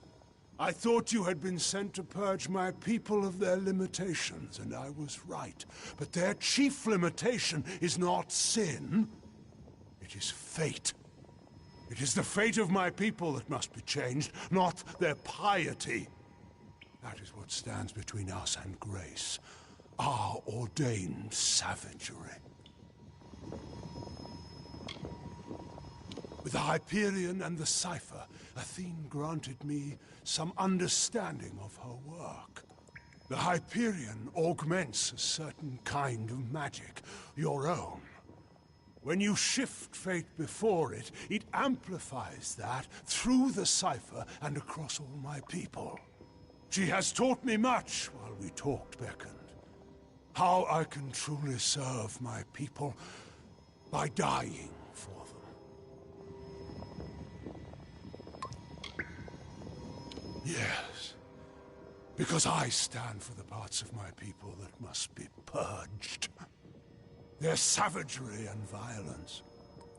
I thought you had been sent to purge my people of their limitations, and I was right. But their chief limitation is not sin. It is fate. It is the fate of my people that must be changed, not their piety. That is what stands between us and grace. Our ordained savagery. With the Hyperion and the Cipher, Athene granted me some understanding of her work. The Hyperion augments a certain kind of magic, your own. When you shift fate before it, it amplifies that through the Cipher and across all my people. She has taught me much while we talked, beckoned. How I can truly serve my people by dying for them. Yes. Because I stand for the parts of my people that must be purged. Their savagery and violence.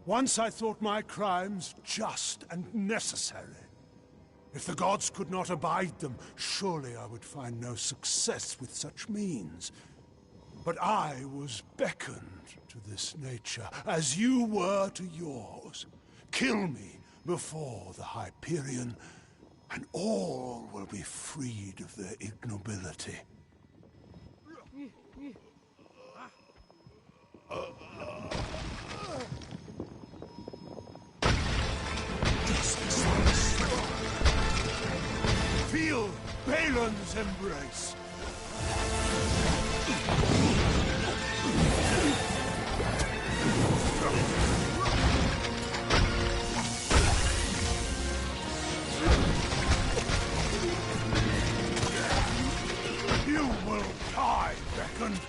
Once I thought my crimes just and necessary. If the gods could not abide them, surely I would find no success with such means. But I was beckoned to this nature, as you were to yours. Kill me before the Hyperion, and all will be freed of their ignobility. Feel Balin's embrace. You will die, beckoned.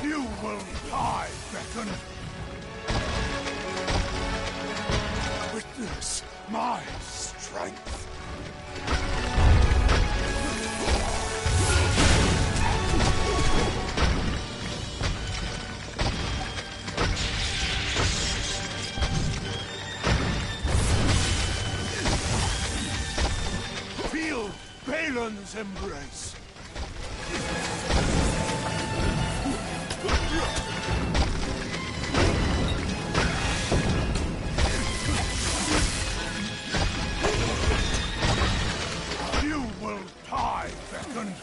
You will die, beckoned. Witness my strength. Feel Balin's embrace. You will die, beckoned.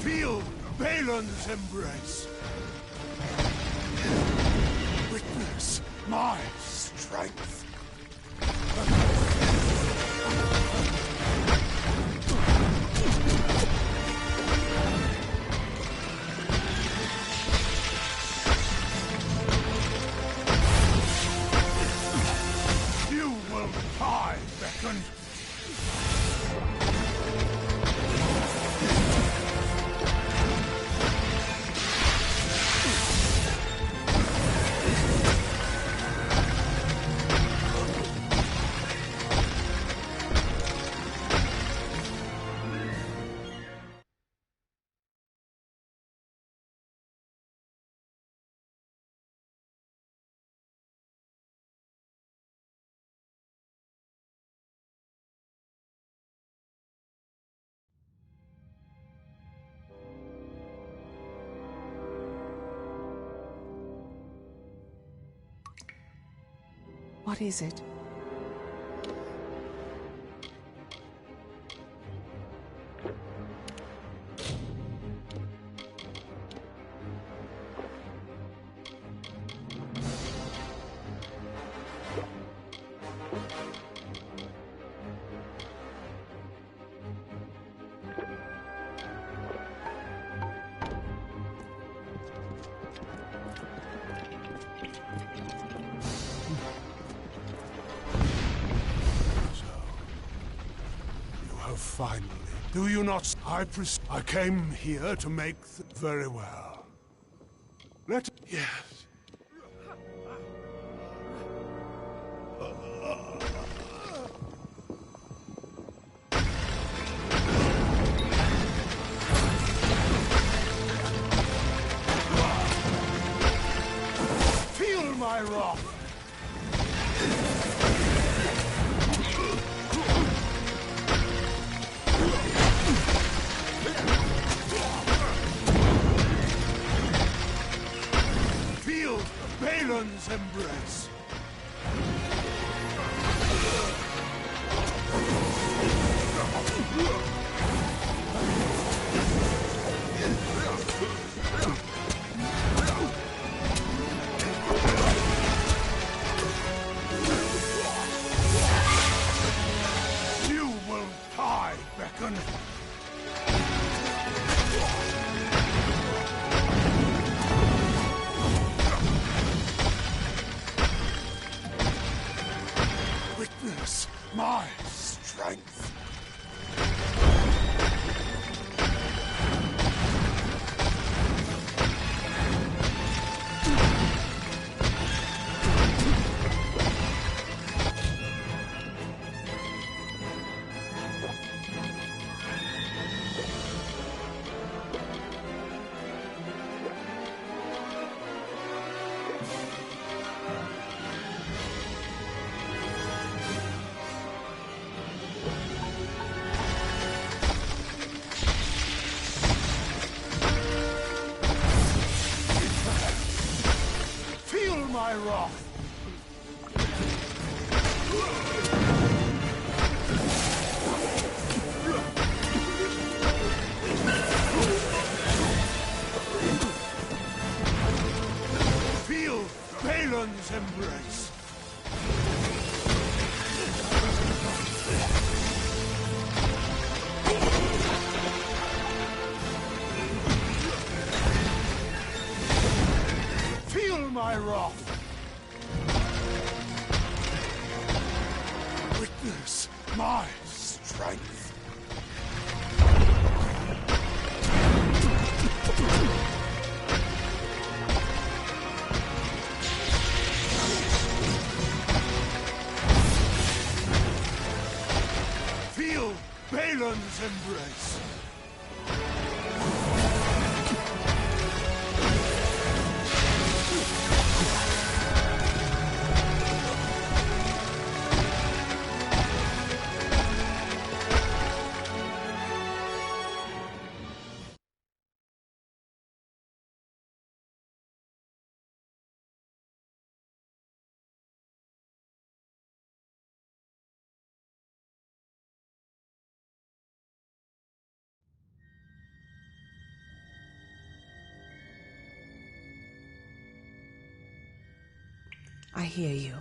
Feel Balin's embrace. Witness my strength. You will die, beckoned. What is it? Finally. Do you not? I came here to make very well. Yes. Feel my wrath. Feel Balin's embrace. You will die, beckon. wrath! Feel Balin's embrace! Feel my wrath! Witness my strength! Feel Balin's embrace! I hear you.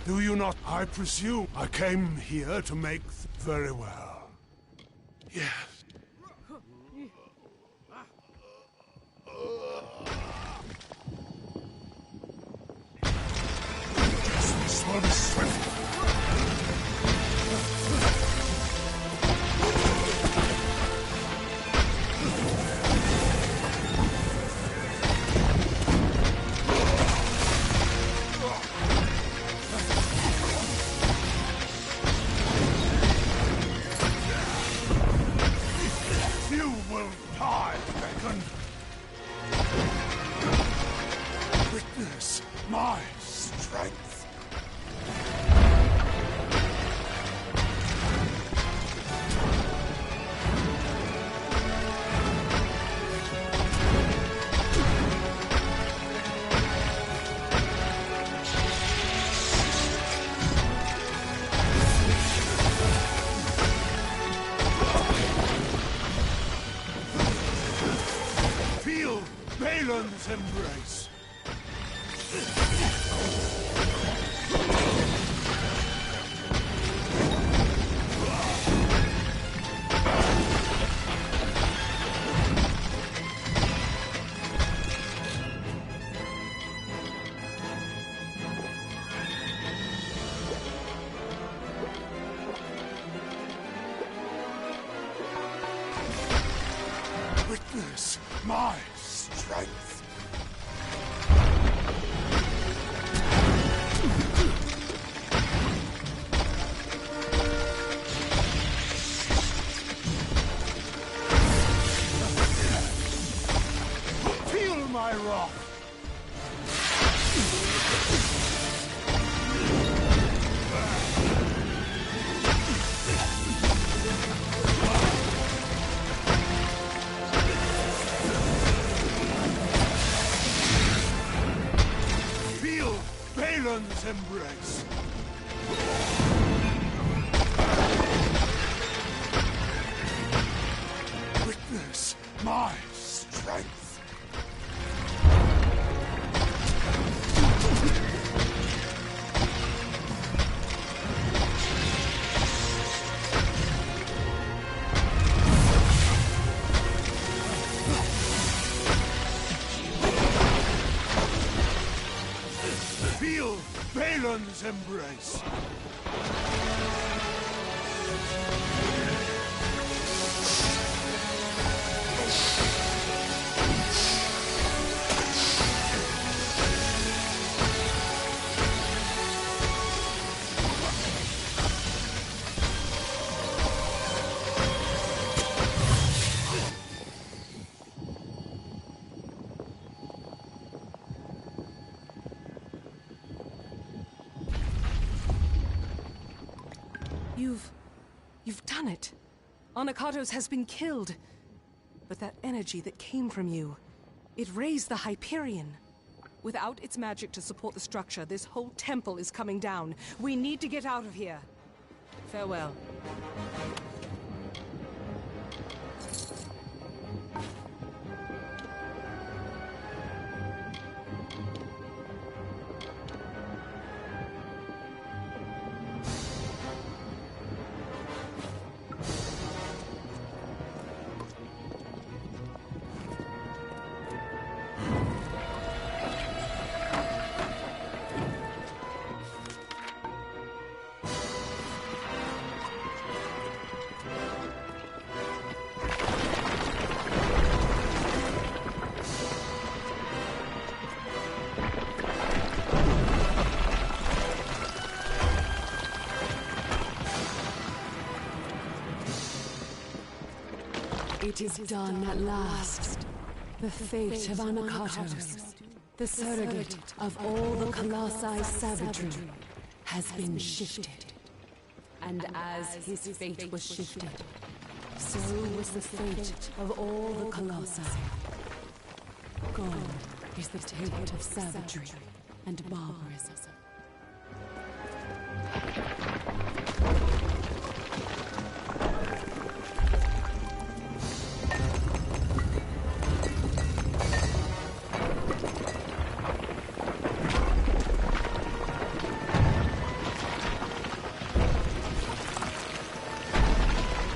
Do you not? I presume I came here to make very well. Yes. This will be swift. You will die, Bacon. Witness my strength. Feel Balin's embrace. Witness my strength. Feel my wrath. Feel Balin's embrace. Witness my strength. Feel Balin's embrace. You've done it. Anakatos has been killed. But that energy that came from you, it raised the Hyperion. Without its magic to support the structure, this whole temple is coming down. We need to get out of here. Farewell. It is done at last. The fate of Anakatos, the surrogate of all the Colossi savagery, has been shifted. And as his fate was shifted, so was the fate of all the Colossi. Gone is the taint of savagery and barbarism.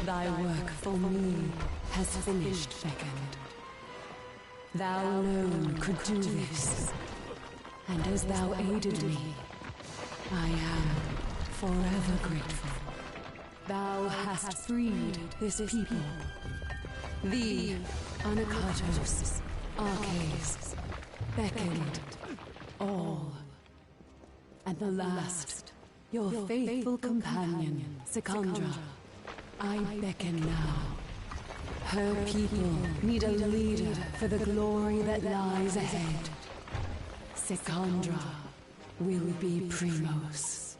Thy work for me has finished, Fecund. Thou alone could do this, and as thou aided me, I am forever grateful. Thou hast freed this people. Thee, Anakatos, Arcades, beckoned, all. And the last, your faithful companion, Secondra. I beckon now. Her people need a leader for the glory that lies ahead. Secondra will be Primos.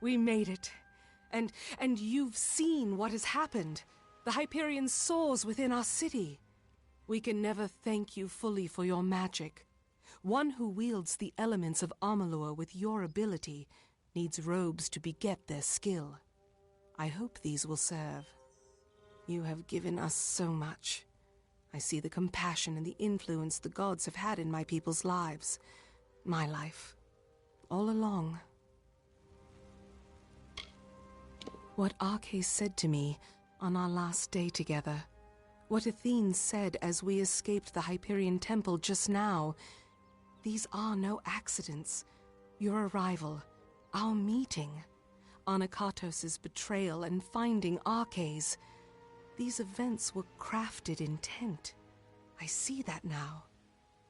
We made it. And you've seen what has happened. The Hyperion soars within our city. We can never thank you fully for your magic. One who wields the elements of Amalur with your ability needs robes to beget their skill. I hope these will serve. You have given us so much. I see the compassion and the influence the gods have had in my people's lives. My life. All along. What Arcais said to me on our last day together, what Athene said as we escaped the Hyperion Temple just now, these are no accidents. Your arrival, our meeting, Anakatos' betrayal and finding Arcais, these events were crafted intent. I see that now.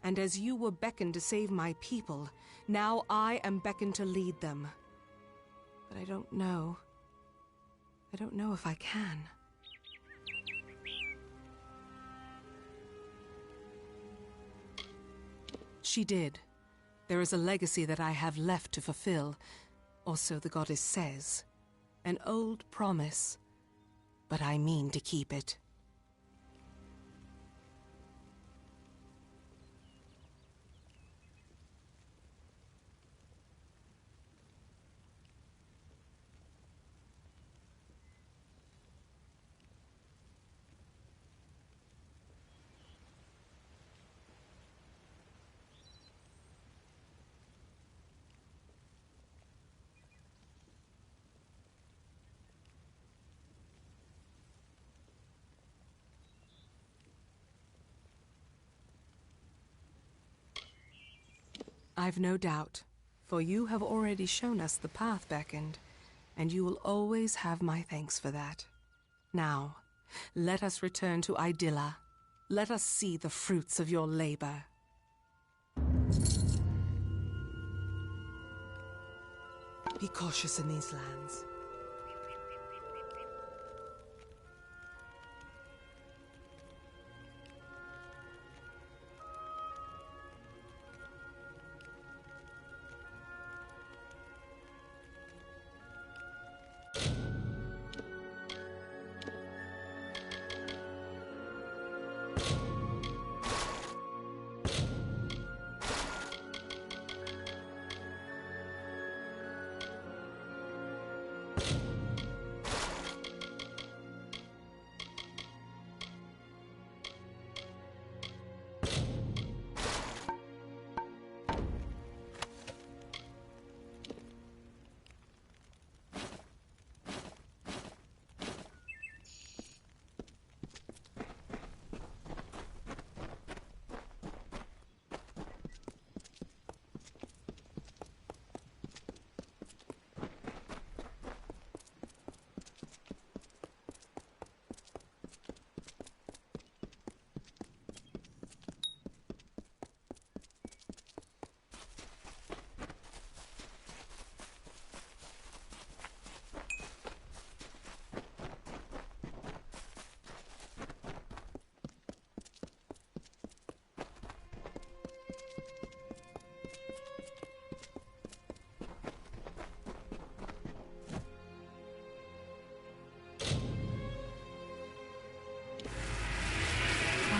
And as you were beckoned to save my people, now I am beckoned to lead them. But I don't know. I don't know if I can. She did. There is a legacy that I have left to fulfill, or so the goddess says. An old promise, but I mean to keep it. I've no doubt, for you have already shown us the path beckoned, and you will always have my thanks for that. Now, let us return to Idylla. Let us see the fruits of your labor. Be cautious in these lands.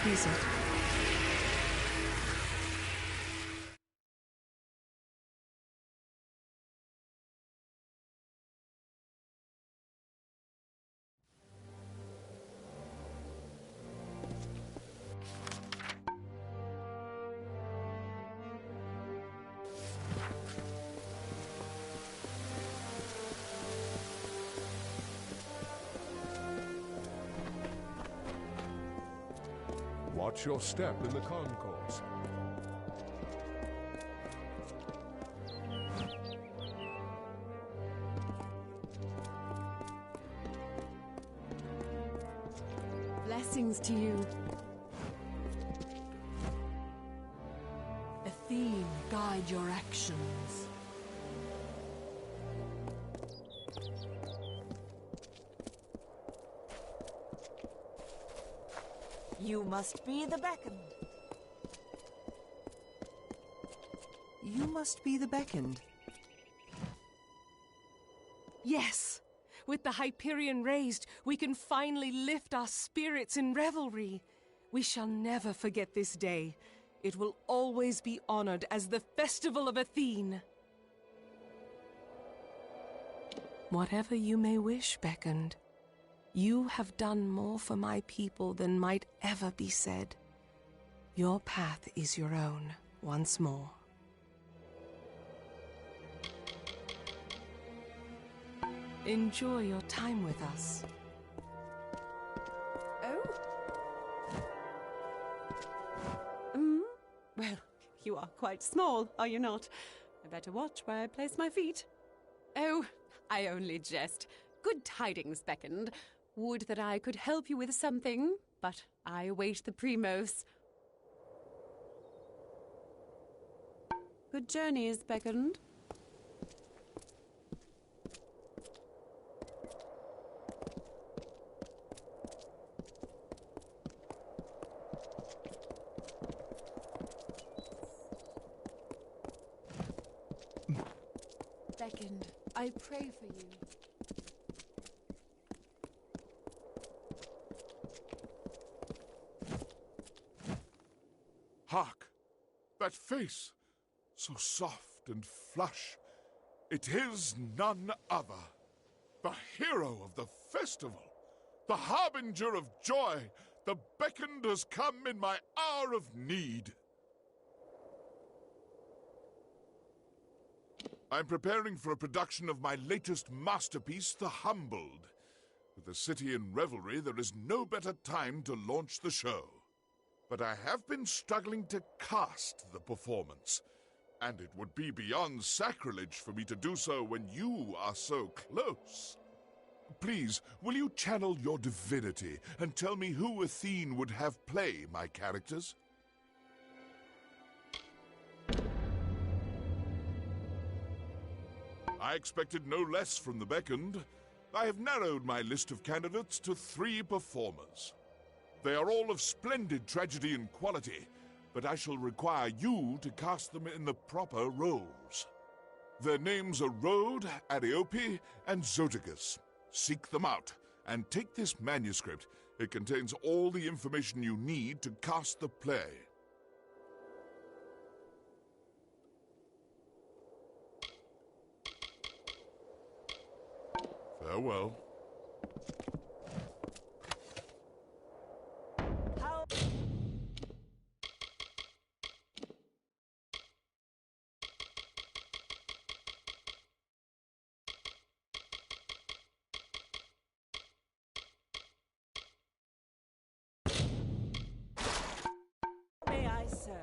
What is it? Watch your step in the concourse. Blessings to you. Athene, guide your actions. You must be the beckoned. You must be the beckoned. Yes! With the Hyperion raised, we can finally lift our spirits in revelry. We shall never forget this day. It will always be honored as the Festival of Athene. Whatever you may wish, beckoned. You have done more for my people than might ever be said. Your path is your own, once more. Enjoy your time with us. Oh? Well, you are quite small, are you not? I better watch where I place my feet. Oh, I only jest. Good tidings, beckoned. Would that I could help you with something, but I await the Primos. Good journeys, beckoned. Beckoned, I pray for you. Hark! That face! So soft and flush. It is none other. The hero of the festival. The harbinger of joy. The beckoned has come in my hour of need. I'm preparing for a production of my latest masterpiece, The Humbled. With the city in revelry, there is no better time to launch the show. But I have been struggling to cast the performance, and it would be beyond sacrilege for me to do so when you are so close. Please, will you channel your divinity and tell me who Athene would have play my characters? I expected no less from the beckoned. I have narrowed my list of candidates to 3 performers. They are all of splendid tragedy and quality, but I shall require you to cast them in the proper roles. Their names are Rhode, Ariope, and Zoticus. Seek them out, and take this manuscript. It contains all the information you need to cast the play. Farewell. May I serve?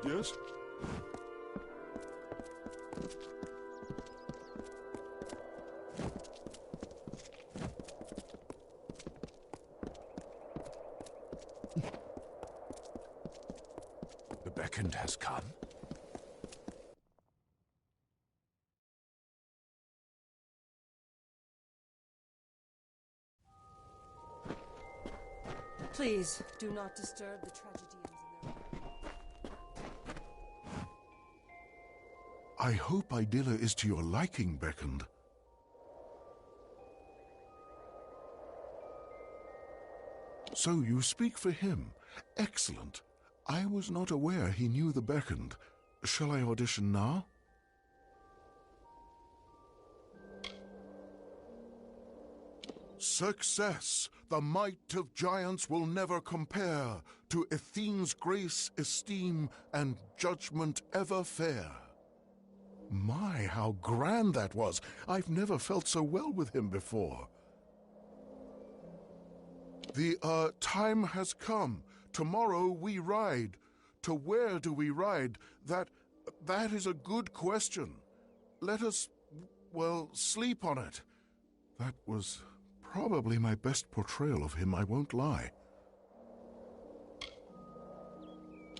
Yes? The beckoned has come. Please, do not disturb the tragedians in their... I hope Idilla is to your liking, beckoned. So you speak for him. Excellent. I was not aware he knew the beckoned. Shall I audition now? Success! The might of giants will never compare to Athene's grace, esteem, and judgment ever fair. My, how grand that was! I've never felt so well with him before. The, time has come. Tomorrow we ride. To where do we ride? That is a good question. Let us, well, sleep on it. That was probably my best portrayal of him, I won't lie.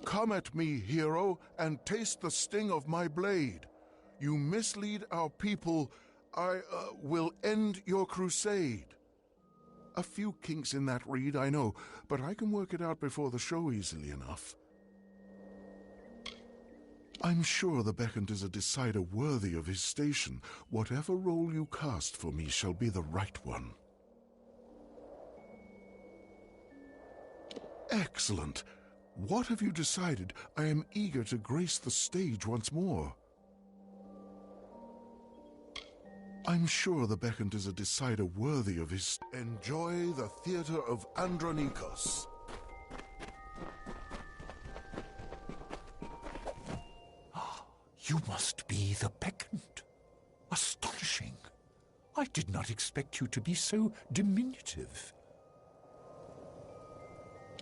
Come at me, hero, and taste the sting of my blade. You mislead our people, I will end your crusade. A few kinks in that reed, I know, but I can work it out before the show easily enough. I'm sure the beckoned is a decider worthy of his station. Whatever role you cast for me shall be the right one. Excellent. What have you decided? I am eager to grace the stage once more. I'm sure the beckoned is a decider worthy of his... Enjoy the theater of Andronikos. You must be the beckoned. Astonishing. I did not expect you to be so diminutive.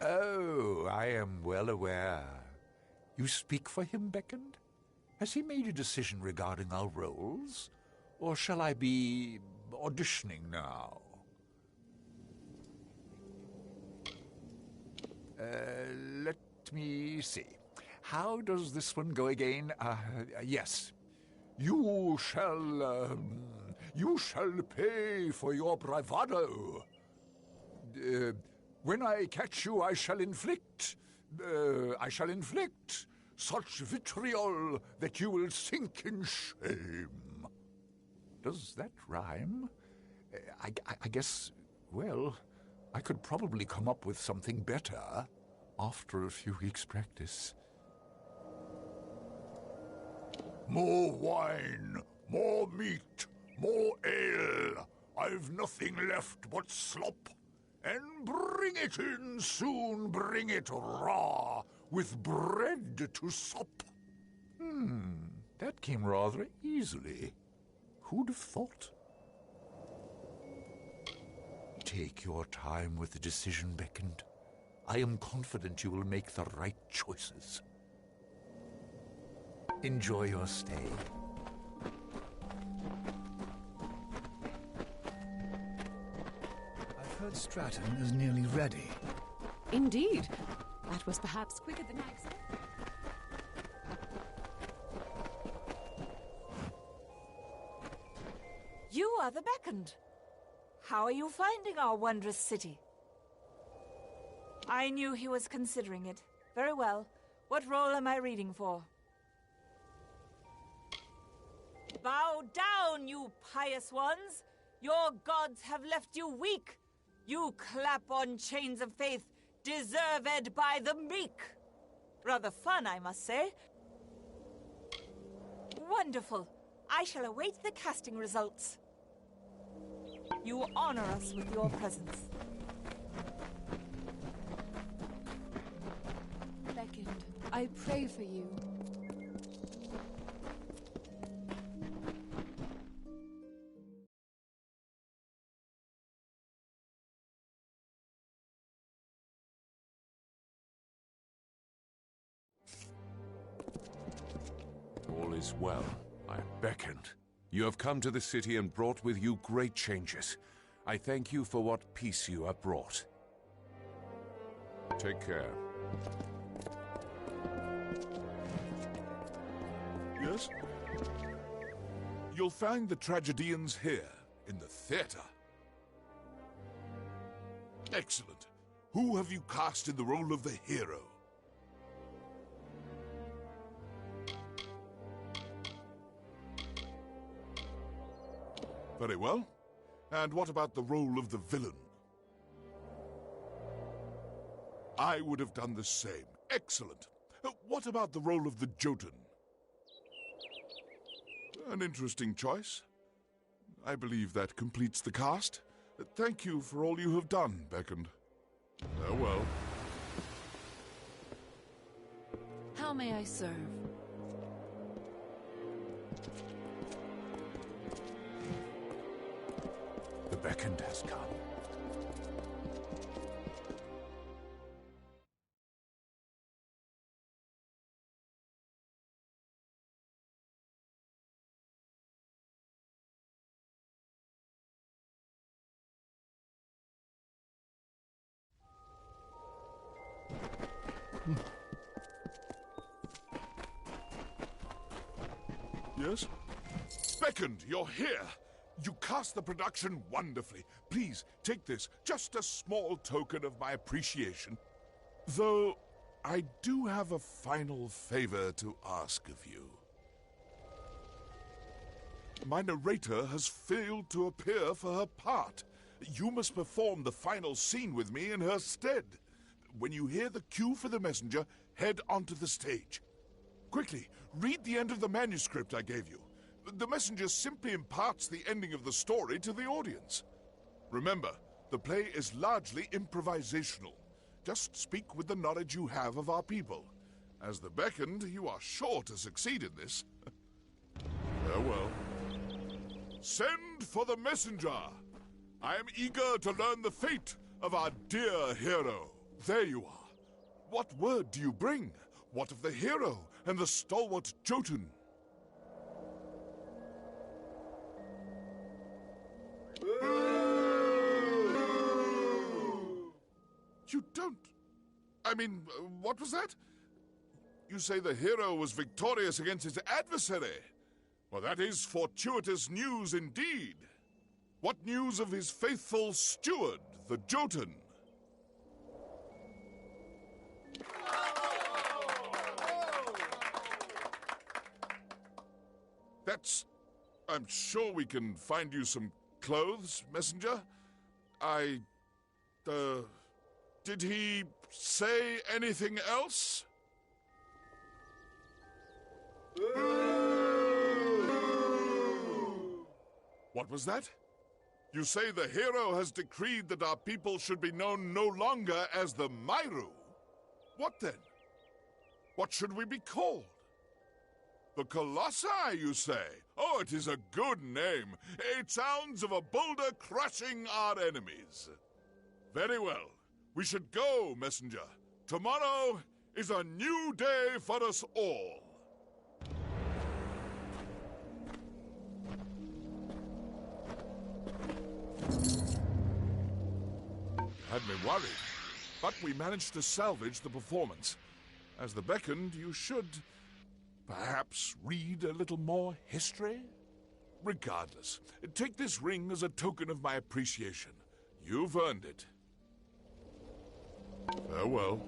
Oh, I am well aware. You speak for him, beckoned? Has he made a decision regarding our roles? Or shall I be auditioning now? Let me see. How does this one go again? Yes. You shall pay for your bravado. When I catch you, I shall inflict such vitriol that you will sink in shame. Does that rhyme? I guess, well, I could probably come up with something better after a few weeks' practice. More wine, more meat, more ale. I've nothing left but slop. And bring it in soon, bring it raw, with bread to sop. That came rather easily. Who'd have thought? Take your time with the decision, beckoned. I am confident you will make the right choices. Enjoy your stay. I've heard Stratton is nearly ready. Indeed. That was perhaps quicker than I expected. You are the beckoned. How are you finding our wondrous city? I knew he was considering it. Very well. What role am I reading for? Bow down, you pious ones! Your gods have left you weak! You clap on chains of faith, deserved by the meek! Rather fun, I must say. Wonderful. I shall await the casting results. You honor us with your presence. Beckoned, I pray for you. All is well. I am beckoned. You have come to the city and brought with you great changes. I thank you for what peace you have brought. Take care. Yes? You'll find the tragedians here, in the theater. Excellent. Who have you cast in the role of the hero? Very well. And what about the role of the villain? I would have done the same. Excellent. What about the role of the Jotun? An interesting choice. I believe that completes the cast. Thank you for all you have done, Beckoned. Farewell. How may I serve? The Beckoned has come. Yes? Beckoned, you're here! You cast the production wonderfully. Please, take this, just a small token of my appreciation. Though, I do have a final favor to ask of you. My narrator has failed to appear for her part. You must perform the final scene with me in her stead. When you hear the cue for the messenger, head onto the stage. Quickly, read the end of the manuscript I gave you. The messenger simply imparts the ending of the story to the audience. Remember, the play is largely improvisational. Just speak with the knowledge you have of our people. As the Beckoned, you are sure to succeed in this. Farewell. Send for the messenger! I am eager to learn the fate of our dear hero. There you are. What word do you bring? What of the hero and the stalwart Jotun? You don't... I mean, what was that? You say the hero was victorious against his adversary. Well, that is fortuitous news indeed. What news of his faithful steward, the Jotun? I'm sure we can find you some clothes, messenger. Did he say anything else? What was that? You say the hero has decreed that our people should be known no longer as the Myru? What then? What should we be called? The Colossi, you say? Oh, it is a good name. It sounds of a boulder crushing our enemies. Very well. We should go, messenger. Tomorrow is a new day for us all. Had me worried, but we managed to salvage the performance. As the Beckoned, you should perhaps read a little more history? Regardless, take this ring as a token of my appreciation. You've earned it. Farewell.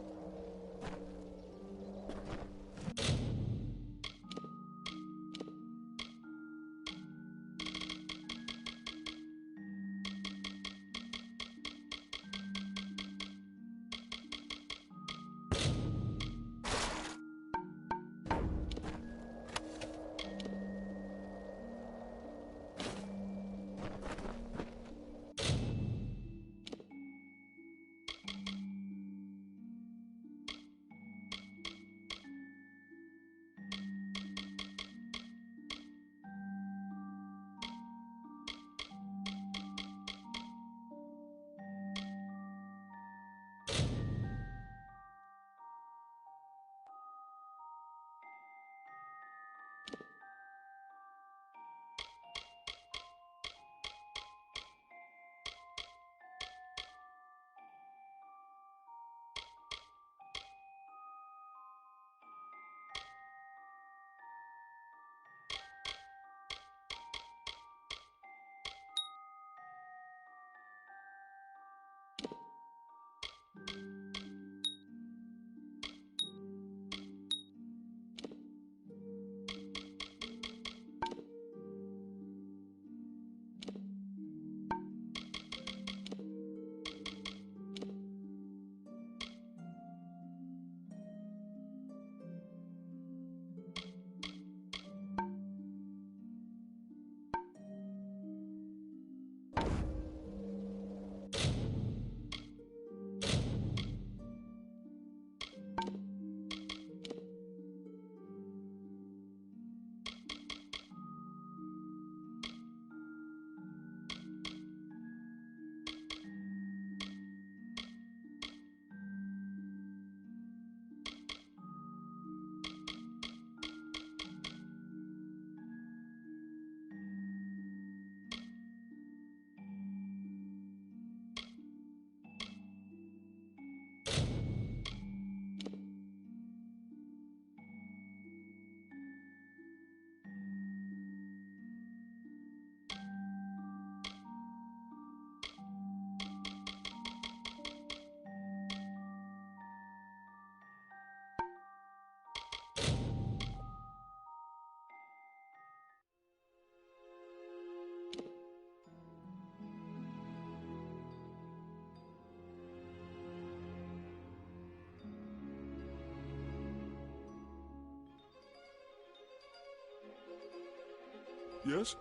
Yes?